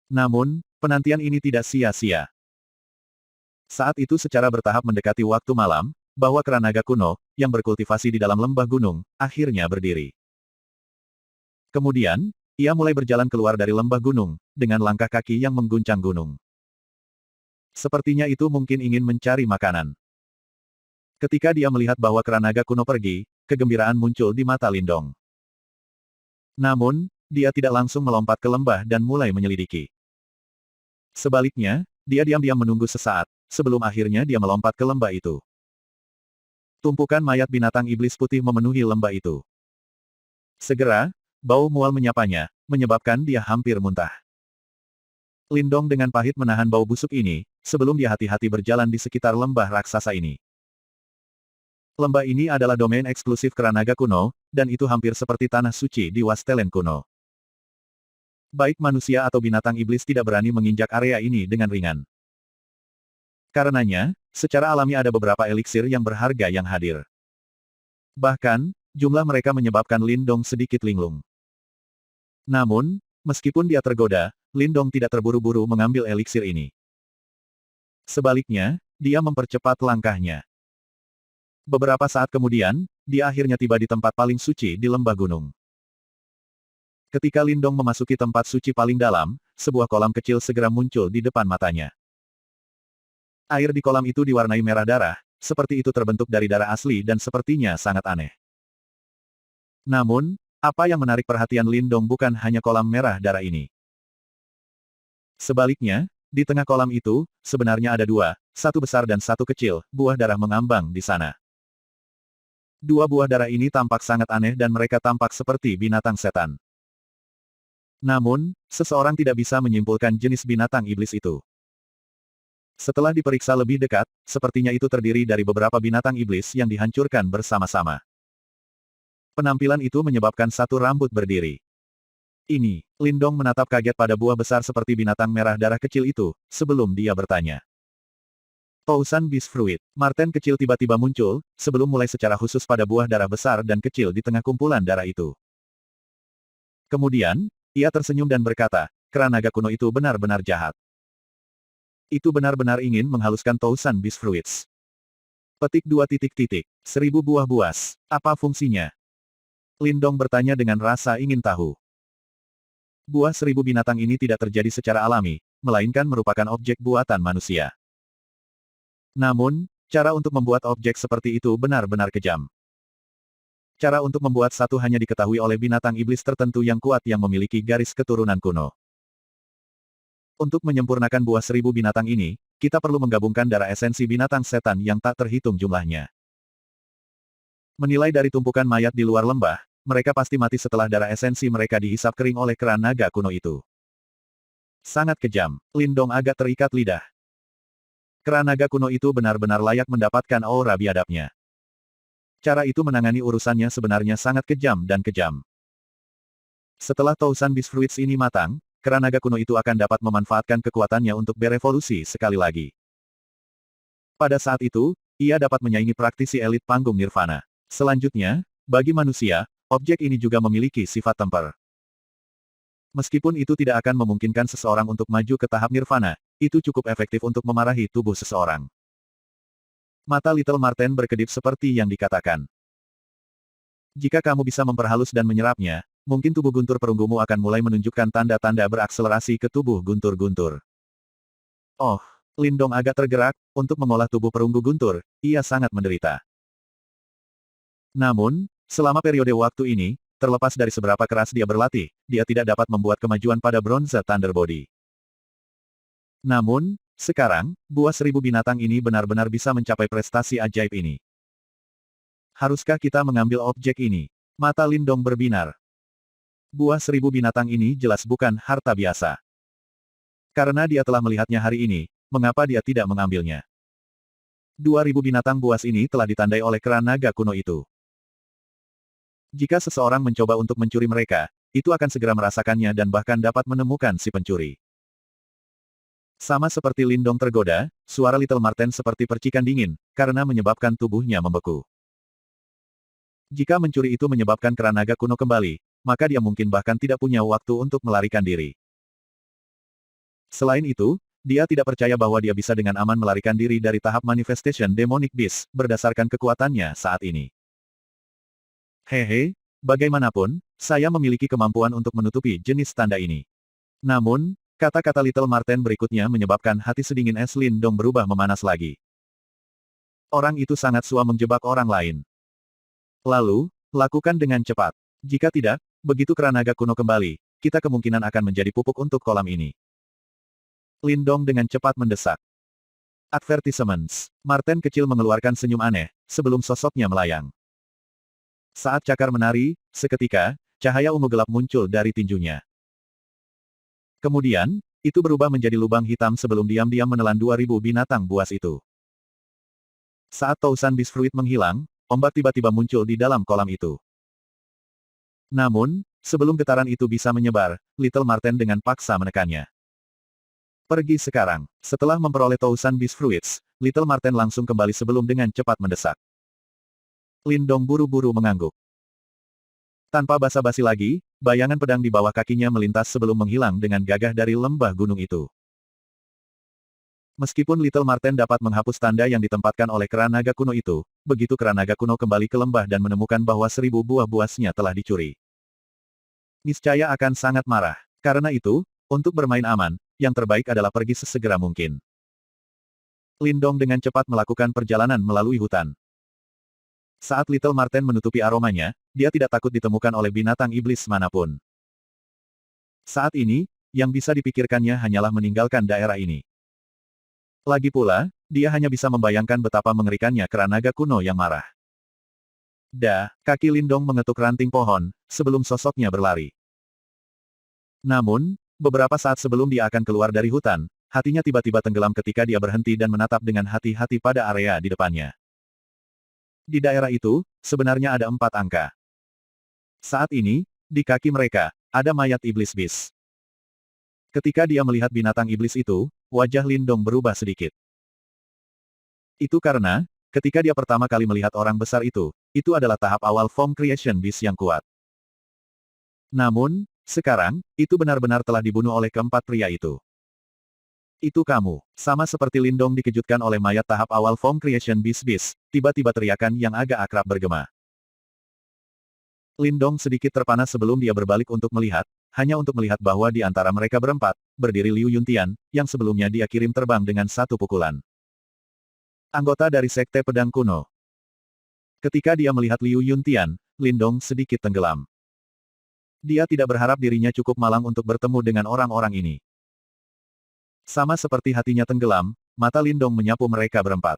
Namun, penantian ini tidak sia-sia. Saat itu secara bertahap mendekati waktu malam, bahwa kera naga kuno, yang berkultivasi di dalam lembah gunung, akhirnya berdiri. Kemudian, ia mulai berjalan keluar dari lembah gunung, dengan langkah kaki yang mengguncang gunung. Sepertinya itu mungkin ingin mencari makanan. Ketika dia melihat bahwa kera naga kuno pergi, kegembiraan muncul di mata Lindong. Namun, dia tidak langsung melompat ke lembah dan mulai menyelidiki. Sebaliknya, dia diam-diam menunggu sesaat, sebelum akhirnya dia melompat ke lembah itu. Tumpukan mayat binatang iblis putih memenuhi lembah itu. Segera, bau mual menyapanya, menyebabkan dia hampir muntah. Lindong dengan pahit menahan bau busuk ini, sebelum dia hati-hati berjalan di sekitar lembah raksasa ini. Lembah ini adalah domain eksklusif kera naga kuno, dan itu hampir seperti tanah suci di Wastelen kuno. Baik manusia atau binatang iblis tidak berani menginjak area ini dengan ringan. Karenanya, secara alami ada beberapa eliksir yang berharga yang hadir. Bahkan, jumlah mereka menyebabkan Lindong sedikit linglung. Namun, meskipun dia tergoda, Lindong tidak terburu-buru mengambil eliksir ini. Sebaliknya, dia mempercepat langkahnya. Beberapa saat kemudian, dia akhirnya tiba di tempat paling suci di lembah gunung. Ketika Lindong memasuki tempat suci paling dalam, sebuah kolam kecil segera muncul di depan matanya. Air di kolam itu diwarnai merah darah, seperti itu terbentuk dari darah asli dan sepertinya sangat aneh. Namun, apa yang menarik perhatian Lindong bukan hanya kolam merah darah ini. Sebaliknya, di tengah kolam itu, sebenarnya ada dua, satu besar dan satu kecil, buah darah mengambang di sana. Dua buah darah ini tampak sangat aneh dan mereka tampak seperti binatang setan. Namun, seseorang tidak bisa menyimpulkan jenis binatang iblis itu. Setelah diperiksa lebih dekat, sepertinya itu terdiri dari beberapa binatang iblis yang dihancurkan bersama-sama. Penampilan itu menyebabkan satu rambut berdiri. Ini, Lindong menatap kaget pada buah besar seperti binatang merah darah kecil itu, sebelum dia bertanya. Tousan Beast Fruit. Marten kecil tiba-tiba muncul, sebelum mulai secara khusus pada buah darah besar dan kecil di tengah kumpulan darah itu. Kemudian, ia tersenyum dan berkata, kera naga kuno itu benar-benar jahat. Itu benar-benar ingin menghaluskan Tousan Beast Fruits. Petik 2 titik. 1000 buah buas. Apa fungsinya? Lindong bertanya dengan rasa ingin tahu. Buah 1000 binatang ini tidak terjadi secara alami, melainkan merupakan objek buatan manusia. Namun, cara untuk membuat objek seperti itu benar-benar kejam. Cara untuk membuat satu hanya diketahui oleh binatang iblis tertentu yang kuat yang memiliki garis keturunan kuno. Untuk menyempurnakan buah 1000 binatang ini, kita perlu menggabungkan darah esensi binatang setan yang tak terhitung jumlahnya. Menilai dari tumpukan mayat di luar lembah, mereka pasti mati setelah darah esensi mereka dihisap kering oleh kera naga kuno itu. Sangat kejam, Lindong agak terikat lidah. Kera naga kuno itu benar-benar layak mendapatkan aura biadabnya. Cara itu menangani urusannya sebenarnya sangat kejam dan kejam. Setelah Tousan Beast Fruits ini matang, kera naga kuno itu akan dapat memanfaatkan kekuatannya untuk berevolusi sekali lagi. Pada saat itu, ia dapat menyaingi praktisi elit panggung nirvana. Selanjutnya, bagi manusia, objek ini juga memiliki sifat temper. Meskipun itu tidak akan memungkinkan seseorang untuk maju ke tahap nirvana, itu cukup efektif untuk memarahi tubuh seseorang. Mata Little Marten berkedip seperti yang dikatakan. Jika kamu bisa memperhalus dan menyerapnya, mungkin tubuh guntur perunggumu akan mulai menunjukkan tanda-tanda berakselerasi ke tubuh guntur-guntur. Oh, Lindong agak tergerak, untuk mengolah tubuh perunggu guntur, ia sangat menderita. Namun, Selama periode waktu ini, terlepas dari seberapa keras dia berlatih, dia tidak dapat membuat kemajuan pada Bronze Thunder Body. Namun, sekarang, buah 1000 binatang ini benar-benar bisa mencapai prestasi ajaib ini. Haruskah kita mengambil objek ini? Mata Lindong berbinar. Buah 1000 binatang ini jelas bukan harta biasa. Karena dia telah melihatnya hari ini, mengapa dia tidak mengambilnya? 2000 binatang buas ini telah ditandai oleh keran naga kuno itu. Jika seseorang mencoba untuk mencuri mereka, itu akan segera merasakannya dan bahkan dapat menemukan si pencuri. Sama seperti Lindong tergoda, suara Little Marten seperti percikan dingin, karena menyebabkan tubuhnya membeku. Jika mencuri itu menyebabkan keran naga kuno kembali, maka dia mungkin bahkan tidak punya waktu untuk melarikan diri. Selain itu, dia tidak percaya bahwa dia bisa dengan aman melarikan diri dari tahap Manifestation Demonic Beast, berdasarkan kekuatannya saat ini. Hehe, bagaimanapun, saya memiliki kemampuan untuk menutupi jenis tanda ini. Namun, kata-kata Little Marten berikutnya menyebabkan hati sedingin es Lindong berubah memanas lagi. Orang itu sangat suka menjebak orang lain. Lalu, lakukan dengan cepat. Jika tidak, begitu keran naga kuno kembali, kita kemungkinan akan menjadi pupuk untuk kolam ini. Lindong dengan cepat mendesak. Advertisements. Marten kecil mengeluarkan senyum aneh, sebelum sosoknya melayang. Saat cakar menari, seketika, cahaya ungu gelap muncul dari tinjunya. Kemudian, itu berubah menjadi lubang hitam sebelum diam-diam menelan 2000 binatang buas itu. Saat Tousan Beast Fruit menghilang, ombak tiba-tiba muncul di dalam kolam itu. Namun, sebelum getaran itu bisa menyebar, Little Marten dengan paksa menekannya. Pergi sekarang. Setelah memperoleh Tousan Beast Fruits, Little Marten langsung kembali sebelum dengan cepat mendesak. Lindong buru-buru mengangguk. Tanpa basa-basi lagi, bayangan pedang di bawah kakinya melintas sebelum menghilang dengan gagah dari lembah gunung itu. Meskipun Little Marten dapat menghapus tanda yang ditempatkan oleh keran naga kuno itu, begitu keran naga kuno kembali ke lembah dan menemukan bahwa 1000 buah buasnya telah dicuri. Niscaya akan sangat marah. Karena itu, untuk bermain aman, yang terbaik adalah pergi sesegera mungkin. Lindong dengan cepat melakukan perjalanan melalui hutan. Saat Little Marten menutupi aromanya, dia tidak takut ditemukan oleh binatang iblis manapun. Saat ini, yang bisa dipikirkannya hanyalah meninggalkan daerah ini. Lagi pula, dia hanya bisa membayangkan betapa mengerikannya keran naga kuno yang marah. Kaki Lindong mengetuk ranting pohon, sebelum sosoknya berlari. Namun, beberapa saat sebelum dia akan keluar dari hutan, hatinya tiba-tiba tenggelam ketika dia berhenti dan menatap dengan hati-hati pada area di depannya. Di daerah itu, sebenarnya ada 4 angka. Saat ini, di kaki mereka, ada mayat iblis bis. Ketika dia melihat binatang iblis itu, wajah Lindong berubah sedikit. Itu karena, ketika dia pertama kali melihat orang besar itu adalah tahap awal Form Creation Beast yang kuat. Namun, sekarang, itu benar-benar telah dibunuh oleh keempat pria itu. Itu kamu. Sama seperti Lindong dikejutkan oleh mayat tahap awal Form Creation Beast, tiba-tiba teriakan yang agak akrab bergema. Lindong sedikit terpana sebelum dia berbalik untuk melihat, hanya untuk melihat bahwa di antara mereka berempat, berdiri Liu Yuntian, yang sebelumnya dia kirim terbang dengan satu pukulan. Anggota dari Sekte Pedang Kuno. Ketika dia melihat Liu Yuntian, Lindong sedikit tenggelam. Dia tidak berharap dirinya cukup malang untuk bertemu dengan orang-orang ini. Sama seperti hatinya tenggelam, mata Lindong menyapu mereka berempat.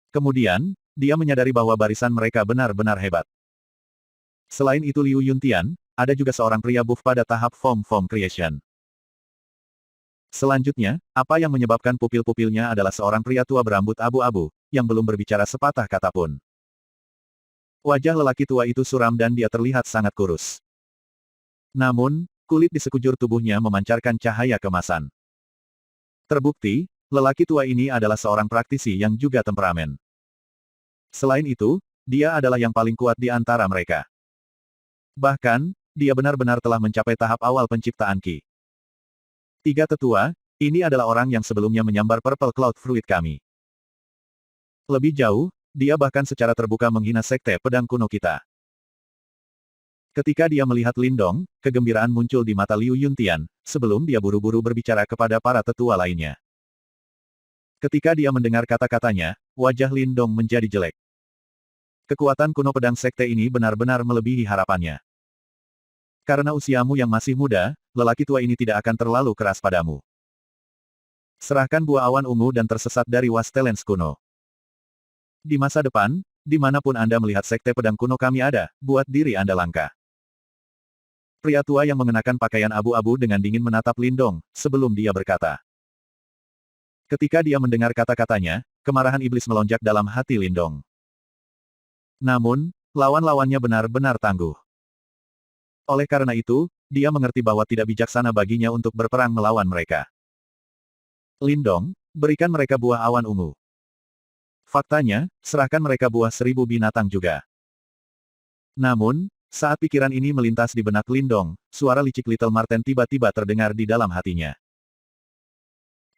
Kemudian, dia menyadari bahwa barisan mereka benar-benar hebat. Selain itu Liu Yuntian, ada juga seorang pria buff pada tahap Form Creation. Selanjutnya, apa yang menyebabkan pupil-pupilnya adalah seorang pria tua berambut abu-abu, yang belum berbicara sepatah kata pun. Wajah lelaki tua itu suram dan dia terlihat sangat kurus. Namun, kulit di sekujur tubuhnya memancarkan cahaya kemasan. Terbukti, lelaki tua ini adalah seorang praktisi yang juga temperamen. Selain itu, dia adalah yang paling kuat di antara mereka. Bahkan, dia benar-benar telah mencapai tahap awal penciptaan Qi. 3 tetua, ini adalah orang yang sebelumnya menyambar Purple Cloud Fruit kami. Lebih jauh, dia bahkan secara terbuka menghina Sekte Pedang Kuno kita. Ketika dia melihat Lindong, kegembiraan muncul di mata Liu Yuntian, sebelum dia buru-buru berbicara kepada para tetua lainnya. Ketika dia mendengar kata-katanya, wajah Lindong menjadi jelek. Kekuatan kuno pedang sekte ini benar-benar melebihi harapannya. Karena usiamu yang masih muda, lelaki tua ini tidak akan terlalu keras padamu. Serahkan buah awan ungu dan tersesat dari Wastelens kuno. Di masa depan, dimanapun Anda melihat sekte pedang kuno kami ada, buat diri Anda langka. Pria tua yang mengenakan pakaian abu-abu dengan dingin menatap Lindong, sebelum dia berkata. Ketika dia mendengar kata-katanya, kemarahan iblis melonjak dalam hati Lindong. Namun, lawan-lawannya benar-benar tangguh. Oleh karena itu, dia mengerti bahwa tidak bijaksana baginya untuk berperang melawan mereka. Lindong, berikan mereka buah awan ungu. Faktanya, serahkan mereka buah 1000 binatang juga. Namun, saat pikiran ini melintas di benak Lindong, suara licik Little Marten tiba-tiba terdengar di dalam hatinya.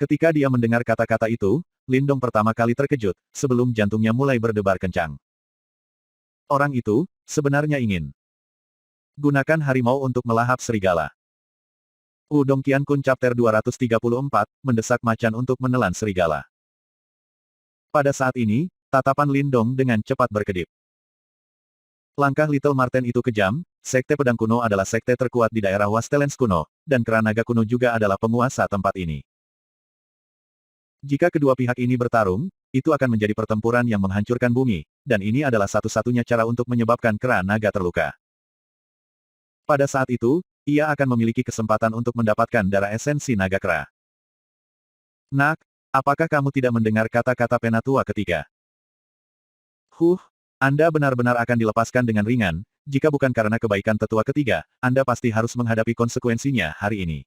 Ketika dia mendengar kata-kata itu, Lindong pertama kali terkejut, sebelum jantungnya mulai berdebar kencang. Orang itu, sebenarnya ingin gunakan harimau untuk melahap serigala. Udong Qiankun Chapter 234, mendesak macan untuk menelan serigala. Pada saat ini, tatapan Lindong dengan cepat berkedip. Langkah Little Marten itu kejam, sekte pedang kuno adalah sekte terkuat di daerah Wastelens kuno, dan kera naga kuno juga adalah penguasa tempat ini. Jika kedua pihak ini bertarung, itu akan menjadi pertempuran yang menghancurkan bumi, dan ini adalah satu-satunya cara untuk menyebabkan kera naga terluka. Pada saat itu, ia akan memiliki kesempatan untuk mendapatkan darah esensi naga kera. Nak, apakah kamu tidak mendengar kata-kata penatua ketiga? Anda benar-benar akan dilepaskan dengan ringan, jika bukan karena kebaikan tetua ketiga, Anda pasti harus menghadapi konsekuensinya hari ini.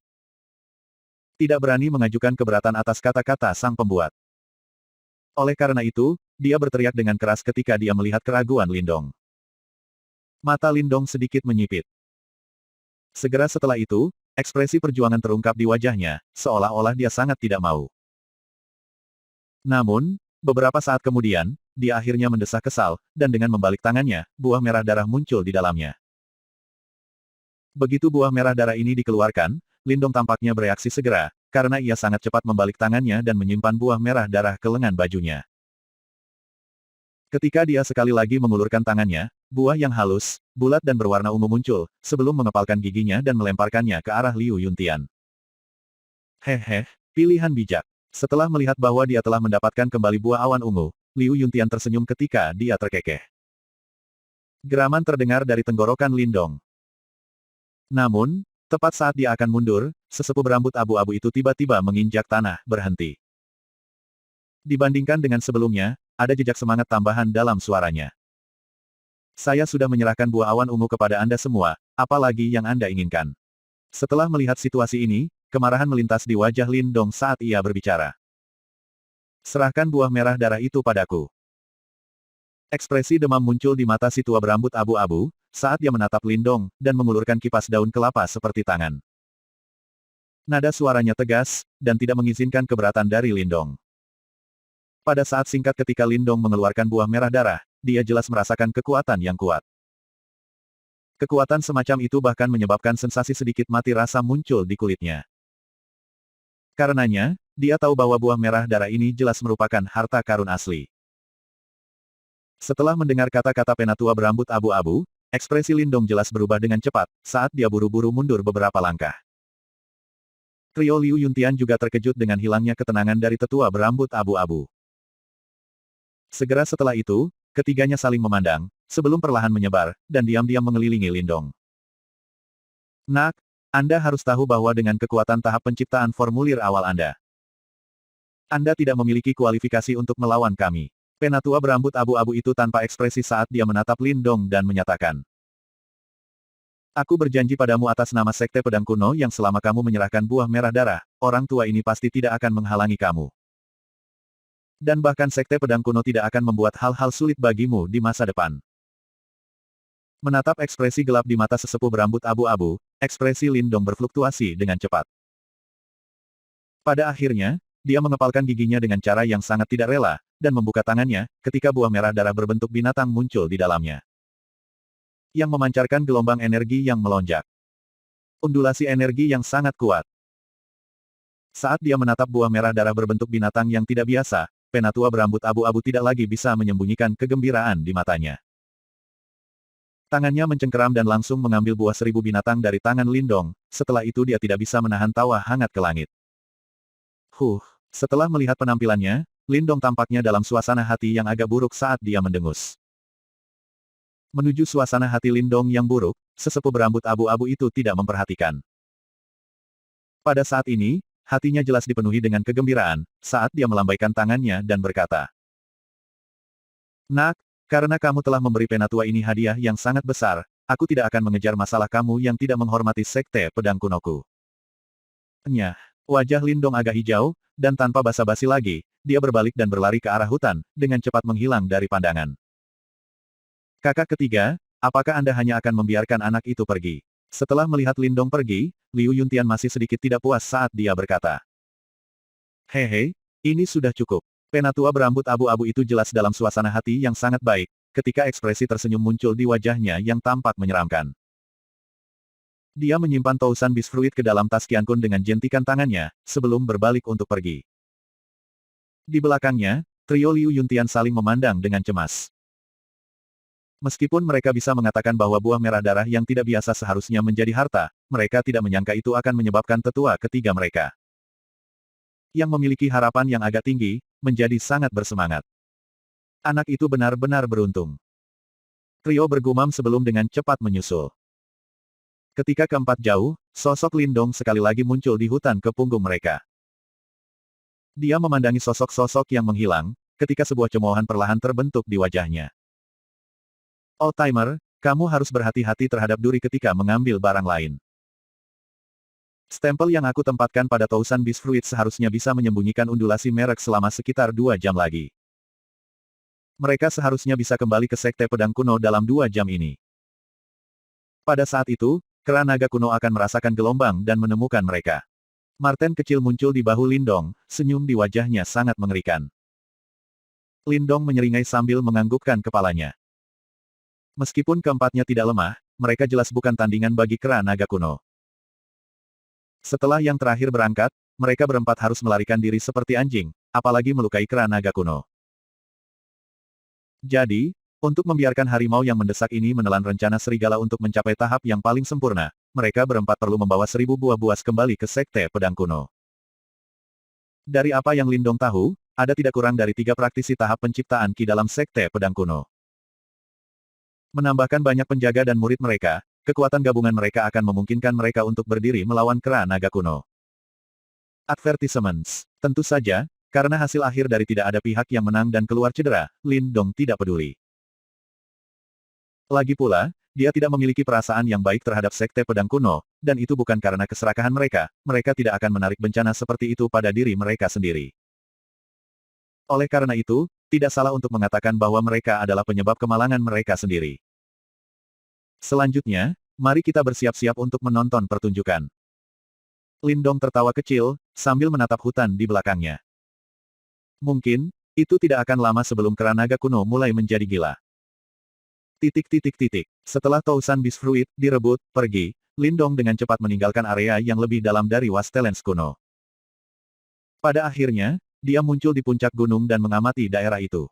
Tidak berani mengajukan keberatan atas kata-kata sang pembuat. Oleh karena itu, dia berteriak dengan keras ketika dia melihat keraguan Lindong. Mata Lindong sedikit menyipit. Segera setelah itu, ekspresi perjuangan terungkap di wajahnya, seolah-olah dia sangat tidak mau. Namun, beberapa saat kemudian, dia akhirnya mendesah kesal, dan dengan membalik tangannya, buah merah darah muncul di dalamnya. Begitu buah merah darah ini dikeluarkan, Lindong tampaknya bereaksi segera, karena ia sangat cepat membalik tangannya dan menyimpan buah merah darah ke lengan bajunya. Ketika dia sekali lagi mengulurkan tangannya, buah yang halus, bulat dan berwarna ungu muncul, sebelum mengepalkan giginya dan melemparkannya ke arah Liu Yuntian. Hehe, pilihan bijak. Setelah melihat bahwa dia telah mendapatkan kembali buah awan ungu, Liu Yuntian tersenyum ketika dia terkekeh. Geraman terdengar dari tenggorokan Lindong. Namun, tepat saat dia akan mundur, sesepuh berambut abu-abu itu tiba-tiba menginjak tanah, berhenti. Dibandingkan dengan sebelumnya, ada jejak semangat tambahan dalam suaranya. Saya sudah menyerahkan buah awan ungu kepada Anda semua, apalagi yang Anda inginkan. Setelah melihat situasi ini, kemarahan melintas di wajah Lindong saat ia berbicara. Serahkan buah merah darah itu padaku. Ekspresi demam muncul di mata si tua berambut abu-abu, saat dia menatap Lindong, dan mengulurkan kipas daun kelapa seperti tangan. Nada suaranya tegas, dan tidak mengizinkan keberatan dari Lindong. Pada saat singkat ketika Lindong mengeluarkan buah merah darah, dia jelas merasakan kekuatan yang kuat. Kekuatan semacam itu bahkan menyebabkan sensasi sedikit mati rasa muncul di kulitnya. Karenanya, dia tahu bahwa buah merah darah ini jelas merupakan harta karun asli. Setelah mendengar kata-kata penatua berambut abu-abu, ekspresi Lindong jelas berubah dengan cepat, saat dia buru-buru mundur beberapa langkah. Trio Liu Yuntian juga terkejut dengan hilangnya ketenangan dari tetua berambut abu-abu. Segera setelah itu, ketiganya saling memandang, sebelum perlahan menyebar, dan diam-diam mengelilingi Lindong. Nak, Anda harus tahu bahwa dengan kekuatan tahap penciptaan formulir awal Anda tidak memiliki kualifikasi untuk melawan kami. Penatua berambut abu-abu itu tanpa ekspresi saat dia menatap Lindong dan menyatakan. Aku berjanji padamu atas nama Sekte Pedang Kuno yang selama kamu menyerahkan buah merah darah, orang tua ini pasti tidak akan menghalangi kamu. Dan bahkan Sekte Pedang Kuno tidak akan membuat hal-hal sulit bagimu di masa depan. Menatap ekspresi gelap di mata sesepuh berambut abu-abu, ekspresi Lindong berfluktuasi dengan cepat. Pada akhirnya, dia mengepalkan giginya dengan cara yang sangat tidak rela, dan membuka tangannya, ketika buah merah darah berbentuk binatang muncul di dalamnya. Yang memancarkan gelombang energi yang melonjak. Undulasi energi yang sangat kuat. Saat dia menatap buah merah darah berbentuk binatang yang tidak biasa, penatua berambut abu-abu tidak lagi bisa menyembunyikan kegembiraan di matanya. Tangannya mencengkeram dan langsung mengambil buah 1000 binatang dari tangan Lindong, setelah itu dia tidak bisa menahan tawa hangat ke langit. Setelah melihat penampilannya, Lindong tampaknya dalam suasana hati yang agak buruk saat dia mendengus. Menuju suasana hati Lindong yang buruk, sesepuh berambut abu-abu itu tidak memperhatikan. Pada saat ini, hatinya jelas dipenuhi dengan kegembiraan, saat dia melambaikan tangannya dan berkata, "Nak, karena kamu telah memberi penatua ini hadiah yang sangat besar, aku tidak akan mengejar masalah kamu yang tidak menghormati sekte pedang kunoku." Nyah, wajah Lindong agak hijau, dan tanpa basa-basi lagi, dia berbalik dan berlari ke arah hutan, dengan cepat menghilang dari pandangan. Kakak ketiga, apakah Anda hanya akan membiarkan anak itu pergi? Setelah melihat Lindong pergi, Liu Yuntian masih sedikit tidak puas saat dia berkata, "Hehe, ini sudah cukup." Penatua berambut abu-abu itu jelas dalam suasana hati yang sangat baik, ketika ekspresi tersenyum muncul di wajahnya yang tampak menyeramkan. Dia menyimpan tousan bis fruit ke dalam tas Qiankun dengan jentikan tangannya, sebelum berbalik untuk pergi. Di belakangnya, trio Liu Yuntian saling memandang dengan cemas. Meskipun mereka bisa mengatakan bahwa buah merah darah yang tidak biasa seharusnya menjadi harta, mereka tidak menyangka itu akan menyebabkan tetua ketiga mereka, yang memiliki harapan yang agak tinggi, menjadi sangat bersemangat. Anak itu benar-benar beruntung. Trio bergumam sebelum dengan cepat menyusul. Ketika keempat jauh, sosok Lindong sekali lagi muncul di hutan ke punggung mereka. Dia memandangi sosok-sosok yang menghilang, ketika sebuah cemoohan perlahan terbentuk di wajahnya. "Old-timer, kamu harus berhati-hati terhadap duri ketika mengambil barang lain. Stempel yang aku tempatkan pada tousan bis fruit seharusnya bisa menyembunyikan undulasi merek selama sekitar 2 jam lagi. Mereka seharusnya bisa kembali ke sekte pedang kuno dalam 2 jam ini." Pada saat itu, kera naga kuno akan merasakan gelombang dan menemukan mereka. Marten kecil muncul di bahu Lindong, senyum di wajahnya sangat mengerikan. Lindong menyeringai sambil menganggukkan kepalanya. Meskipun keempatnya tidak lemah, mereka jelas bukan tandingan bagi kera naga kuno. Setelah yang terakhir berangkat, mereka berempat harus melarikan diri seperti anjing, apalagi melukai kera naga kuno. Jadi, untuk membiarkan harimau yang mendesak ini menelan rencana serigala untuk mencapai tahap yang paling sempurna, mereka berempat perlu membawa 1000 buah buas kembali ke sekte pedang kuno. Dari apa yang Lindong tahu, ada tidak kurang dari 3 praktisi tahap penciptaan Qi dalam sekte pedang kuno. Menambahkan banyak penjaga dan murid mereka, kekuatan gabungan mereka akan memungkinkan mereka untuk berdiri melawan kera naga kuno. Advertisements. Tentu saja, karena hasil akhir dari tidak ada pihak yang menang dan keluar cedera, Lindong tidak peduli. Lagi pula, dia tidak memiliki perasaan yang baik terhadap sekte pedang kuno, dan itu bukan karena keserakahan mereka, mereka tidak akan menarik bencana seperti itu pada diri mereka sendiri. Oleh karena itu, tidak salah untuk mengatakan bahwa mereka adalah penyebab kemalangan mereka sendiri. Selanjutnya, mari kita bersiap-siap untuk menonton pertunjukan. Lindong tertawa kecil, sambil menatap hutan di belakangnya. Mungkin, itu tidak akan lama sebelum kera naga kuno mulai menjadi gila. Setelah tousan bis fruit direbut, pergi, Lindong dengan cepat meninggalkan area yang lebih dalam dari Wastelens kuno. Pada akhirnya, dia muncul di puncak gunung dan mengamati daerah itu.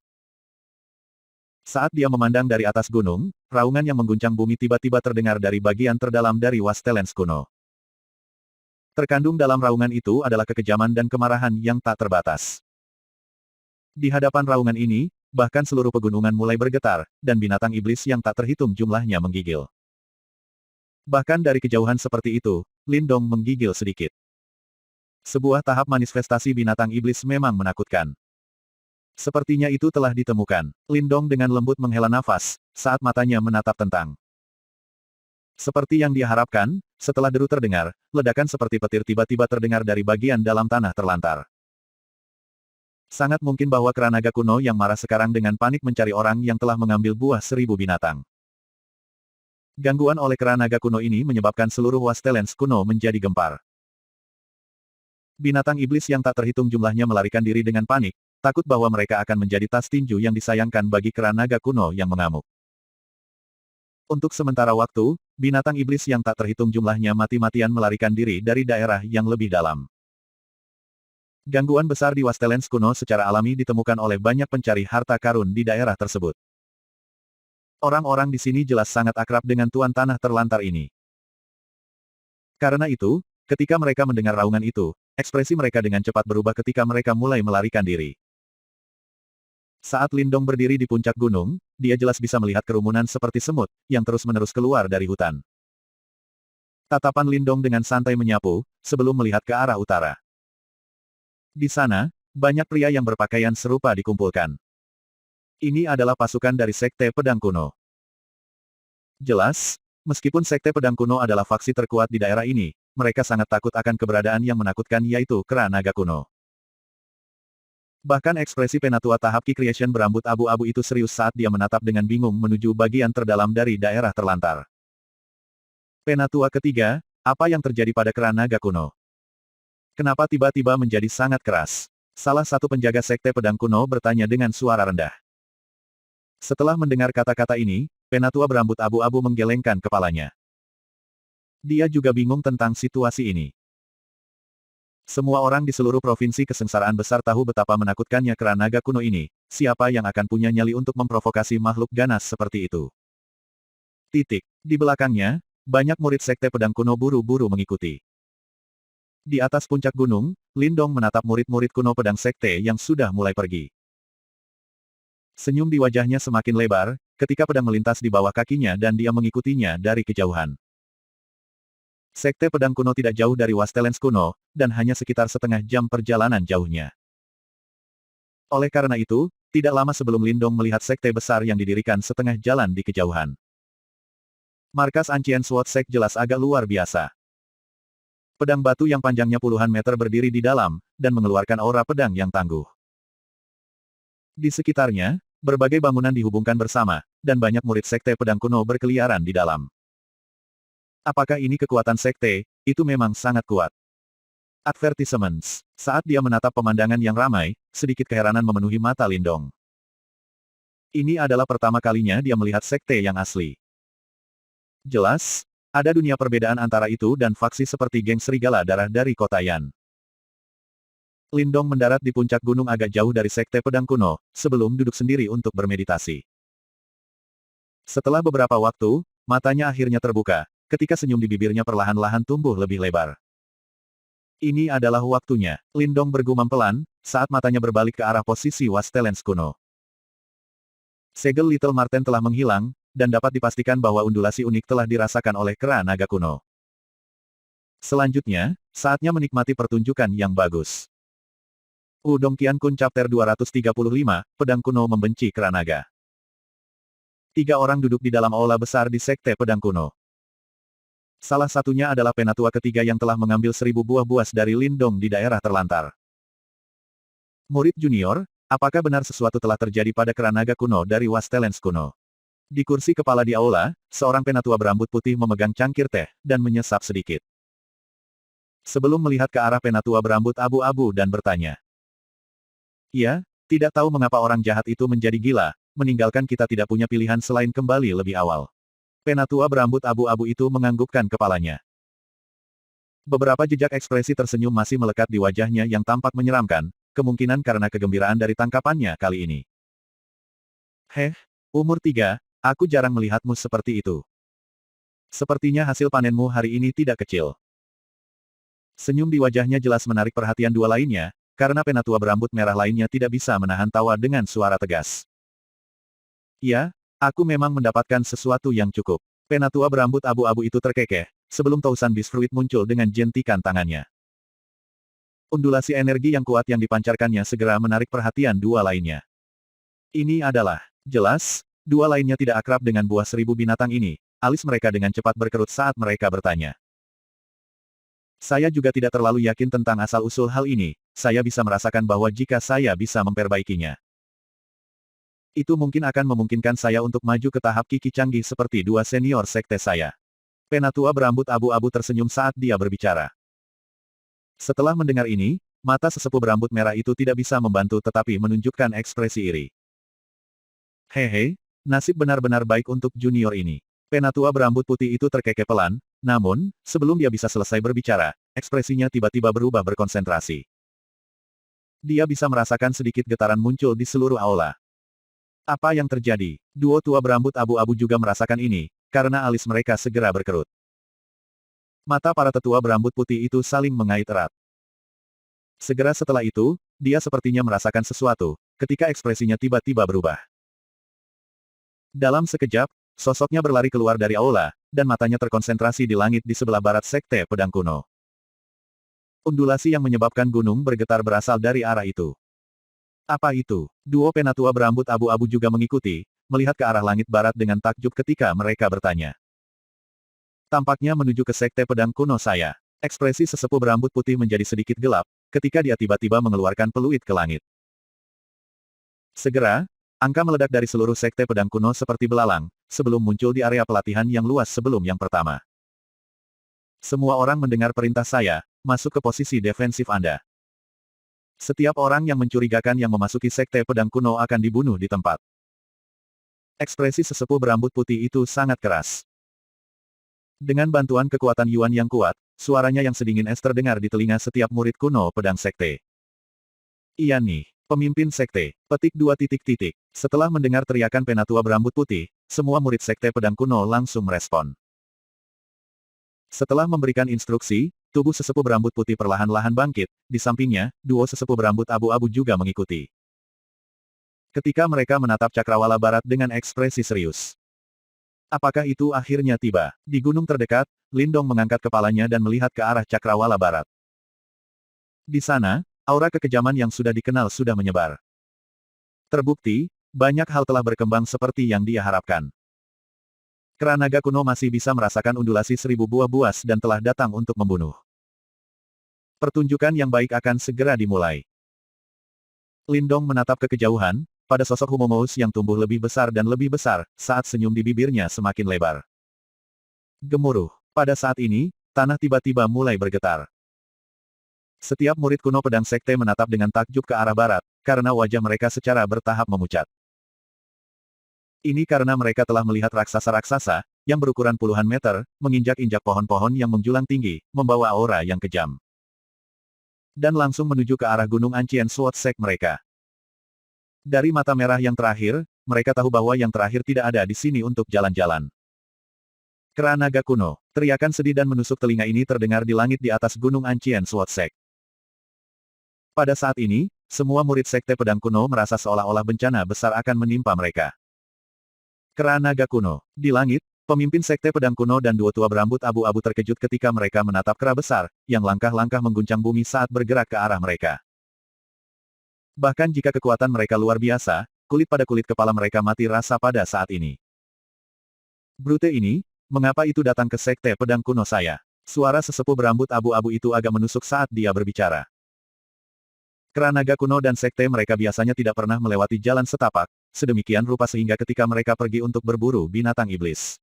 Saat dia memandang dari atas gunung, raungan yang mengguncang bumi tiba-tiba terdengar dari bagian terdalam dari Wastelens kuno. Terkandung dalam raungan itu adalah kekejaman dan kemarahan yang tak terbatas. Di hadapan raungan ini, bahkan seluruh pegunungan mulai bergetar, dan binatang iblis yang tak terhitung jumlahnya menggigil. Bahkan dari kejauhan seperti itu, Lindong menggigil sedikit. Sebuah tahap manifestasi binatang iblis memang menakutkan. Sepertinya itu telah ditemukan. Lindong dengan lembut menghela nafas, saat matanya menatap tentang. Seperti yang dia harapkan, setelah deru terdengar, ledakan seperti petir tiba-tiba terdengar dari bagian dalam tanah terlantar. Sangat mungkin bahwa kera naga kuno yang marah sekarang dengan panik mencari orang yang telah mengambil buah 1000 binatang. Gangguan oleh kera naga kuno ini menyebabkan seluruh Wastelens kuno menjadi gempar. Binatang iblis yang tak terhitung jumlahnya melarikan diri dengan panik, takut bahwa mereka akan menjadi tas tinju yang disayangkan bagi kera naga kuno yang mengamuk. Untuk sementara waktu, binatang iblis yang tak terhitung jumlahnya mati-matian melarikan diri dari daerah yang lebih dalam. Gangguan besar di Wastelens kuno secara alami ditemukan oleh banyak pencari harta karun di daerah tersebut. Orang-orang di sini jelas sangat akrab dengan Tuan Tanah Terlantar ini. Karena itu, ketika mereka mendengar raungan itu, ekspresi mereka dengan cepat berubah ketika mereka mulai melarikan diri. Saat Lindong berdiri di puncak gunung, dia jelas bisa melihat kerumunan seperti semut, yang terus-menerus keluar dari hutan. Tatapan Lindong dengan santai menyapu, sebelum melihat ke arah utara. Di sana, banyak pria yang berpakaian serupa dikumpulkan. Ini adalah pasukan dari Sekte Pedang Kuno. Jelas, meskipun Sekte Pedang Kuno adalah faksi terkuat di daerah ini, mereka sangat takut akan keberadaan yang menakutkan yaitu Kera Naga Kuno. Bahkan ekspresi penatua tahap Ki Creation berambut abu-abu itu serius saat dia menatap dengan bingung menuju bagian terdalam dari daerah terlantar. Penatua ketiga, apa yang terjadi pada Kera Naga Kuno? Kenapa tiba-tiba menjadi sangat keras? Salah satu penjaga Sekte Pedang Kuno bertanya dengan suara rendah. Setelah mendengar kata-kata ini, penatua berambut abu-abu menggelengkan kepalanya. Dia juga bingung tentang situasi ini. Semua orang di seluruh provinsi kesengsaraan besar tahu betapa menakutkannya Kera Naga Kuno ini, siapa yang akan punya nyali untuk memprovokasi makhluk ganas seperti itu. Titik. Di belakangnya, banyak murid Sekte Pedang Kuno buru-buru mengikuti. Di atas puncak gunung, Lindong menatap murid-murid kuno pedang Sekte yang sudah mulai pergi. Senyum di wajahnya semakin lebar, ketika pedang melintas di bawah kakinya dan dia mengikutinya dari kejauhan. Sekte Pedang Kuno tidak jauh dari Wastelens Kuno, dan hanya sekitar setengah jam perjalanan jauhnya. Oleh karena itu, tidak lama sebelum Lindong melihat sekte besar yang didirikan setengah jalan di kejauhan. Markas Ancient Sword Sect jelas agak luar biasa. Pedang batu yang panjangnya puluhan meter berdiri di dalam, dan mengeluarkan aura pedang yang tangguh. Di sekitarnya, berbagai bangunan dihubungkan bersama, dan banyak murid Sekte Pedang Kuno berkeliaran di dalam. Apakah ini kekuatan sekte? Itu memang sangat kuat. Advertisements. Saat dia menatap pemandangan yang ramai, sedikit keheranan memenuhi mata Lindong. Ini adalah pertama kalinya dia melihat sekte yang asli. Jelas, ada dunia perbedaan antara itu dan faksi seperti geng serigala darah dari kota Yan. Lindong mendarat di puncak gunung agak jauh dari Sekte Pedang Kuno, sebelum duduk sendiri untuk bermeditasi. Setelah beberapa waktu, matanya akhirnya terbuka, ketika senyum di bibirnya perlahan-lahan tumbuh lebih lebar. Ini adalah waktunya, Lindong bergumam pelan, saat matanya berbalik ke arah posisi Wastelens Kuno. Segel Little Marten telah menghilang, dan dapat dipastikan bahwa undulasi unik telah dirasakan oleh Kera Naga Kuno. Selanjutnya, saatnya menikmati pertunjukan yang bagus. Udong Qiankun Chapter 235, Pedang Kuno Membenci Kera Naga. 3 orang duduk di dalam aula besar di Sekte Pedang Kuno. Salah satunya adalah penatua ketiga yang telah mengambil 1000 buah buas dari Lindong di daerah terlantar. Murid junior, apakah benar sesuatu telah terjadi pada Kera Naga Kuno dari Wastelens Kuno? Di kursi kepala di aula, seorang penatua berambut putih memegang cangkir teh, dan menyesap sedikit. Sebelum melihat ke arah penatua berambut abu-abu dan bertanya. Ya, tidak tahu mengapa orang jahat itu menjadi gila, meninggalkan kita tidak punya pilihan selain kembali lebih awal. Penatua berambut abu-abu itu menganggukkan kepalanya. Beberapa jejak ekspresi tersenyum masih melekat di wajahnya yang tampak menyeramkan, kemungkinan karena kegembiraan dari tangkapannya kali ini. Umur 3, aku jarang melihatmu seperti itu. Sepertinya hasil panenmu hari ini tidak kecil. Senyum di wajahnya jelas menarik perhatian dua lainnya, karena penatua berambut merah lainnya tidak bisa menahan tawa dengan suara tegas. Ya, aku memang mendapatkan sesuatu yang cukup. Penatua berambut abu-abu itu terkekeh, sebelum tausan Beast Fruit muncul dengan jentikan tangannya. Undulasi energi yang kuat yang dipancarkannya segera menarik perhatian dua lainnya. Ini adalah, jelas, dua lainnya tidak akrab dengan buah 1000 binatang ini, alis mereka dengan cepat berkerut saat mereka bertanya. Saya juga tidak terlalu yakin tentang asal-usul hal ini, saya bisa merasakan bahwa jika saya bisa memperbaikinya. Itu mungkin akan memungkinkan saya untuk maju ke tahap kiki canggih seperti dua senior sekte saya. Penatua berambut abu-abu tersenyum saat dia berbicara. Setelah mendengar ini, mata sesepuh berambut merah itu tidak bisa membantu tetapi menunjukkan ekspresi iri. Hehe, nasib benar-benar baik untuk junior ini. Penatua berambut putih itu terkekeh pelan, namun, sebelum dia bisa selesai berbicara, ekspresinya tiba-tiba berubah berkonsentrasi. Dia bisa merasakan sedikit getaran muncul di seluruh aula. Apa yang terjadi? Duo tua berambut abu-abu juga merasakan ini, karena alis mereka segera berkerut. Mata para tetua berambut putih itu saling mengait erat. Segera setelah itu, dia sepertinya merasakan sesuatu, ketika ekspresinya tiba-tiba berubah. Dalam sekejap, sosoknya berlari keluar dari aula, dan matanya terkonsentrasi di langit di sebelah barat Sekte Pedang Kuno. Undulasi yang menyebabkan gunung bergetar berasal dari arah itu. Apa itu? Duo penatua berambut abu-abu juga mengikuti, melihat ke arah langit barat dengan takjub ketika mereka bertanya. Tampaknya menuju ke Sekte Pedang Kuno saya. Ekspresi sesepuh berambut putih menjadi sedikit gelap, ketika dia tiba-tiba mengeluarkan peluit ke langit. Segera, angka meledak dari seluruh Sekte Pedang Kuno seperti belalang, sebelum muncul di area pelatihan yang luas sebelum yang pertama. Semua orang mendengar perintah saya, masuk ke posisi defensif Anda. Setiap orang yang mencurigakan yang memasuki Sekte Pedang Kuno akan dibunuh di tempat. Ekspresi sesepuh berambut putih itu sangat keras. Dengan bantuan kekuatan Yuan yang kuat, suaranya yang sedingin es terdengar di telinga setiap murid kuno pedang sekte. Iya nih, pemimpin sekte, petik 2. Setelah mendengar teriakan penatua berambut putih, semua murid sekte pedang kuno langsung merespon. Setelah memberikan instruksi, tubuh sesepuh berambut putih perlahan-lahan bangkit, di sampingnya, duo sesepuh berambut abu-abu juga mengikuti. Ketika mereka menatap cakrawala barat dengan ekspresi serius. Apakah itu akhirnya tiba? Di gunung terdekat, Lindong mengangkat kepalanya dan melihat ke arah cakrawala barat. Di sana, aura kekejaman yang sudah dikenal sudah menyebar. Terbukti, banyak hal telah berkembang seperti yang dia harapkan. Kera naga kuno masih bisa merasakan undulasi 1000 buah buas dan telah datang untuk membunuh. Pertunjukan yang baik akan segera dimulai. Lindong menatap ke kejauhan, pada sosok Humongous yang tumbuh lebih besar dan lebih besar, saat senyum di bibirnya semakin lebar. Gemuruh. Pada saat ini, tanah tiba-tiba mulai bergetar. Setiap murid kuno pedang sekte menatap dengan takjub ke arah barat, karena wajah mereka secara bertahap memucat. Ini karena mereka telah melihat raksasa-raksasa, yang berukuran puluhan meter, menginjak-injak pohon-pohon yang menjulang tinggi, membawa aura yang kejam. Dan langsung menuju ke arah gunung Ancien Sword Sek mereka. Dari mata merah yang terakhir, mereka tahu bahwa yang terakhir tidak ada di sini untuk jalan-jalan. Kera naga kuno, teriakan sedih dan menusuk telinga ini terdengar di langit di atas gunung Ancien Sword Sek. Pada saat ini, semua murid sekte pedang kuno merasa seolah-olah bencana besar akan menimpa mereka. Kera naga kuno, di langit, pemimpin sekte pedang kuno dan dua tua berambut abu-abu terkejut ketika mereka menatap kera besar, yang langkah-langkah mengguncang bumi saat bergerak ke arah mereka. Bahkan jika kekuatan mereka luar biasa, kulit pada kulit kepala mereka mati rasa pada saat ini. Brute ini, mengapa itu datang ke sekte pedang kuno saya? Suara sesepuh berambut abu-abu itu agak menusuk saat dia berbicara. Kera naga kuno dan sekte mereka biasanya tidak pernah melewati jalan setapak, sedemikian rupa sehingga ketika mereka pergi untuk berburu binatang iblis.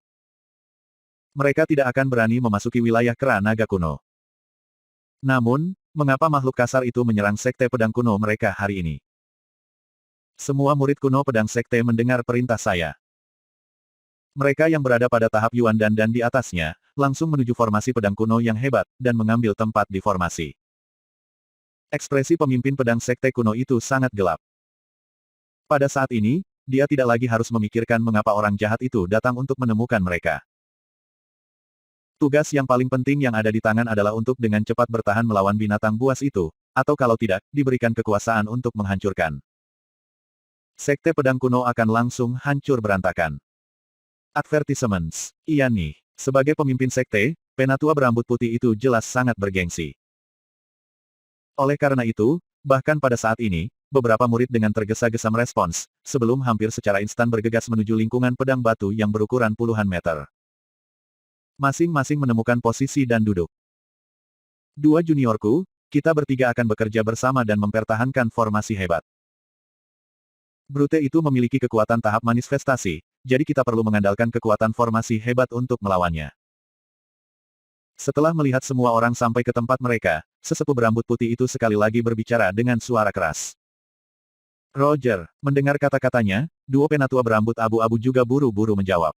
Mereka tidak akan berani memasuki wilayah kera naga kuno. Namun, mengapa makhluk kasar itu menyerang sekte pedang kuno mereka hari ini? Semua murid kuno pedang sekte mendengar perintah saya. Mereka yang berada pada tahap Yuan dan di atasnya, langsung menuju formasi pedang kuno yang hebat, dan mengambil tempat di formasi. Ekspresi pemimpin pedang sekte kuno itu sangat gelap. Pada saat ini, dia tidak lagi harus memikirkan mengapa orang jahat itu datang untuk menemukan mereka. Tugas yang paling penting yang ada di tangan adalah untuk dengan cepat bertahan melawan binatang buas itu, atau kalau tidak, diberikan kekuasaan untuk menghancurkan. Sekte pedang kuno akan langsung hancur berantakan. Advertisements. Iya nih, sebagai pemimpin sekte, penatua berambut putih itu jelas sangat bergengsi. Oleh karena itu, bahkan pada saat ini, beberapa murid dengan tergesa-gesa merespons, sebelum hampir secara instan bergegas menuju lingkungan pedang batu yang berukuran puluhan meter. Masing-masing menemukan posisi dan duduk. Dua juniorku, kita bertiga akan bekerja bersama dan mempertahankan formasi hebat. Brute itu memiliki kekuatan tahap manifestasi, jadi kita perlu mengandalkan kekuatan formasi hebat untuk melawannya. Setelah melihat semua orang sampai ke tempat mereka, sesepuh berambut putih itu sekali lagi berbicara dengan suara keras. Roger, mendengar kata-katanya, duo penatua berambut abu-abu juga buru-buru menjawab.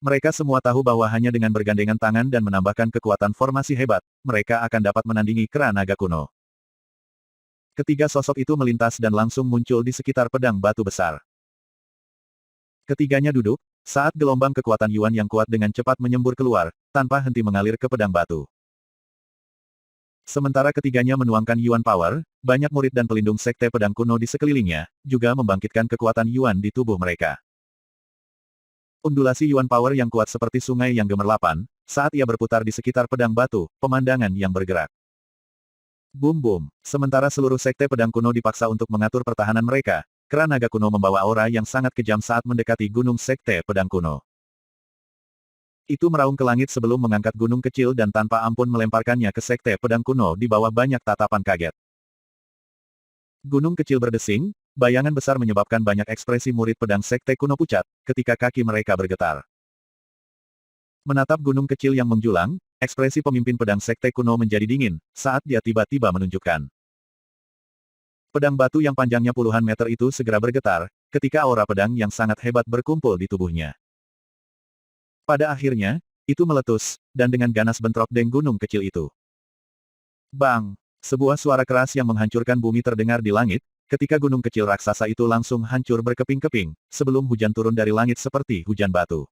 Mereka semua tahu bahwa hanya dengan bergandengan tangan dan menambahkan kekuatan formasi hebat, mereka akan dapat menandingi kera naga kuno. Ketiga sosok itu melintas dan langsung muncul di sekitar pedang batu besar. Ketiganya duduk, saat gelombang kekuatan Yuan yang kuat dengan cepat menyembur keluar, tanpa henti mengalir ke pedang batu. Sementara ketiganya menuangkan Yuan Power, banyak murid dan pelindung sekte pedang kuno di sekelilingnya, juga membangkitkan kekuatan Yuan di tubuh mereka. Undulasi Yuan Power yang kuat seperti sungai yang gemerlapan, saat ia berputar di sekitar pedang batu, pemandangan yang bergerak. Boom boom. Sementara seluruh sekte pedang kuno dipaksa untuk mengatur pertahanan mereka, kera naga kuno membawa aura yang sangat kejam saat mendekati gunung sekte pedang kuno. Itu meraung ke langit sebelum mengangkat gunung kecil dan tanpa ampun melemparkannya ke sekte pedang kuno di bawah banyak tatapan kaget. Gunung kecil berdesing, bayangan besar menyebabkan banyak ekspresi murid pedang sekte kuno pucat, ketika kaki mereka bergetar. Menatap gunung kecil yang menjulang, ekspresi pemimpin pedang sekte kuno menjadi dingin, saat dia tiba-tiba menunjukkan. Pedang batu yang panjangnya puluhan meter itu segera bergetar, ketika aura pedang yang sangat hebat berkumpul di tubuhnya. Pada akhirnya, itu meletus, dan dengan ganas bentrok dengan gunung kecil itu. Bang! Sebuah suara keras yang menghancurkan bumi terdengar di langit, ketika gunung kecil raksasa itu langsung hancur berkeping-keping, sebelum hujan turun dari langit seperti hujan batu.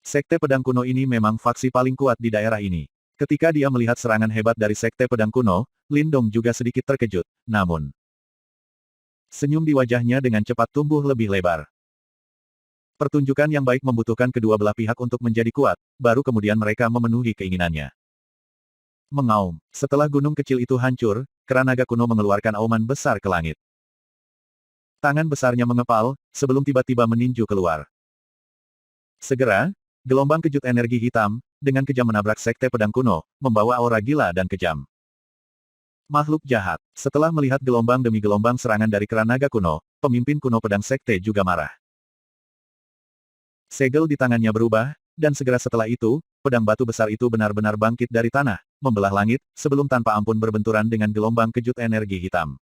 Sekte pedang kuno ini memang faksi paling kuat di daerah ini. Ketika dia melihat serangan hebat dari sekte pedang kuno, Lindong juga sedikit terkejut, namun senyum di wajahnya dengan cepat tumbuh lebih lebar. Pertunjukan yang baik membutuhkan kedua belah pihak untuk menjadi kuat, baru kemudian mereka memenuhi keinginannya. Mengaum. Setelah gunung kecil itu hancur, kera naga kuno mengeluarkan auman besar ke langit. Tangan besarnya mengepal, sebelum tiba-tiba meninju keluar. Segera, gelombang kejut energi hitam, dengan kejam menabrak sekte pedang kuno, membawa aura gila dan kejam. Makhluk jahat. Setelah melihat gelombang demi gelombang serangan dari kera naga kuno, pemimpin kuno pedang sekte juga marah. Segel di tangannya berubah, dan segera setelah itu, pedang batu besar itu benar-benar bangkit dari tanah, membelah langit, sebelum tanpa ampun berbenturan dengan gelombang kejut energi hitam.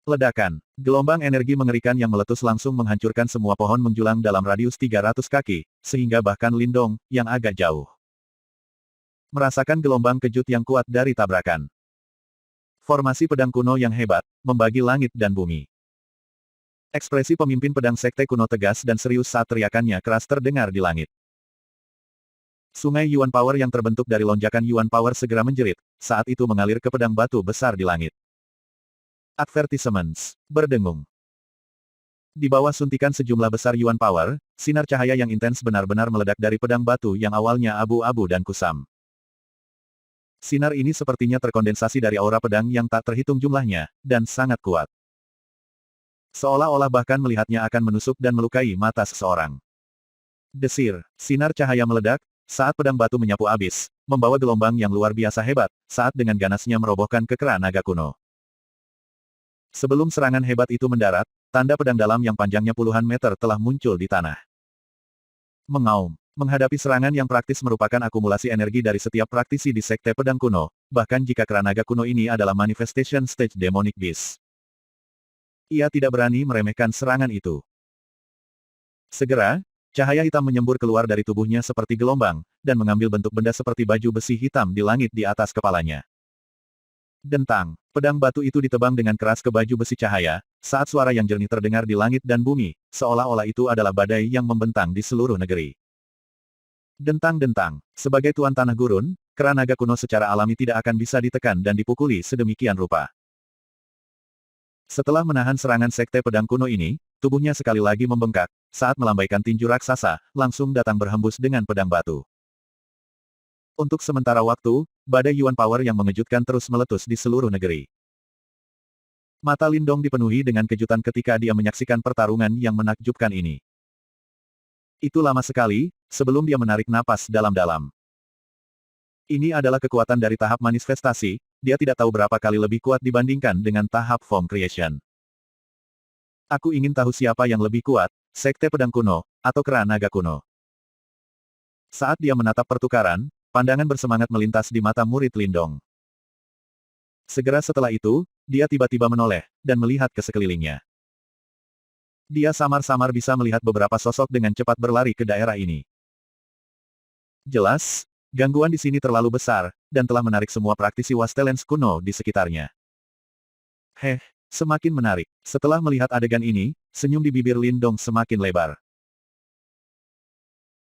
Ledakan. Gelombang energi mengerikan yang meletus langsung menghancurkan semua pohon menjulang dalam radius 300 kaki, sehingga bahkan Lindong, yang agak jauh, merasakan gelombang kejut yang kuat dari tabrakan. Formasi pedang kuno yang hebat, membagi langit dan bumi. Ekspresi pemimpin pedang sekte kuno tegas dan serius saat teriakannya keras terdengar di langit. Sungai Yuan Power yang terbentuk dari lonjakan Yuan Power segera menjerit, saat itu mengalir ke pedang batu besar di langit. Advertisements. Berdengung. Di bawah suntikan sejumlah besar Yuan Power, sinar cahaya yang intens benar-benar meledak dari pedang batu yang awalnya abu-abu dan kusam. Sinar ini sepertinya terkondensasi dari aura pedang yang tak terhitung jumlahnya, dan sangat kuat. Seolah-olah bahkan melihatnya akan menusuk dan melukai mata seseorang. Desir. Sinar cahaya meledak, saat pedang batu menyapu abis, membawa gelombang yang luar biasa hebat, saat dengan ganasnya merobohkan ke kera naga kuno. Sebelum serangan hebat itu mendarat, tanda pedang dalam yang panjangnya puluhan meter telah muncul di tanah. Mengaum. Menghadapi serangan yang praktis merupakan akumulasi energi dari setiap praktisi di sekte pedang kuno, bahkan jika kera naga kuno ini adalah manifestation stage demonic beast. Ia tidak berani meremehkan serangan itu. Segera, cahaya hitam menyembur keluar dari tubuhnya seperti gelombang, dan mengambil bentuk benda seperti baju besi hitam di langit di atas kepalanya. Dentang. Pedang batu itu ditebang dengan keras ke baju besi cahaya, saat suara yang jernih terdengar di langit dan bumi, seolah-olah itu adalah badai yang membentang di seluruh negeri. Dentang-dentang. Sebagai tuan tanah gurun, kera naga kuno secara alami tidak akan bisa ditekan dan dipukuli sedemikian rupa. Setelah menahan serangan sekte pedang kuno ini, tubuhnya sekali lagi membengkak, saat melambaikan tinju raksasa, langsung datang berhembus dengan pedang batu. Untuk sementara waktu, badai Yuan Power yang mengejutkan terus meletus di seluruh negeri. Mata Lindong dipenuhi dengan kejutan ketika dia menyaksikan pertarungan yang menakjubkan ini. Itu lama sekali, sebelum dia menarik napas dalam-dalam. Ini adalah kekuatan dari tahap manifestasi, dia tidak tahu berapa kali lebih kuat dibandingkan dengan tahap form creation. Aku ingin tahu siapa yang lebih kuat, sekte pedang kuno, atau kera naga kuno. Saat dia menatap pertukaran, pandangan bersemangat melintas di mata murid Lindong. Segera setelah itu, dia tiba-tiba menoleh, dan melihat ke sekelilingnya. Dia samar-samar bisa melihat beberapa sosok dengan cepat berlari ke daerah ini. Jelas, gangguan di sini terlalu besar, dan telah menarik semua praktisi Wastelens kuno di sekitarnya. Heh, semakin menarik. Setelah melihat adegan ini, senyum di bibir Lin Dong semakin lebar.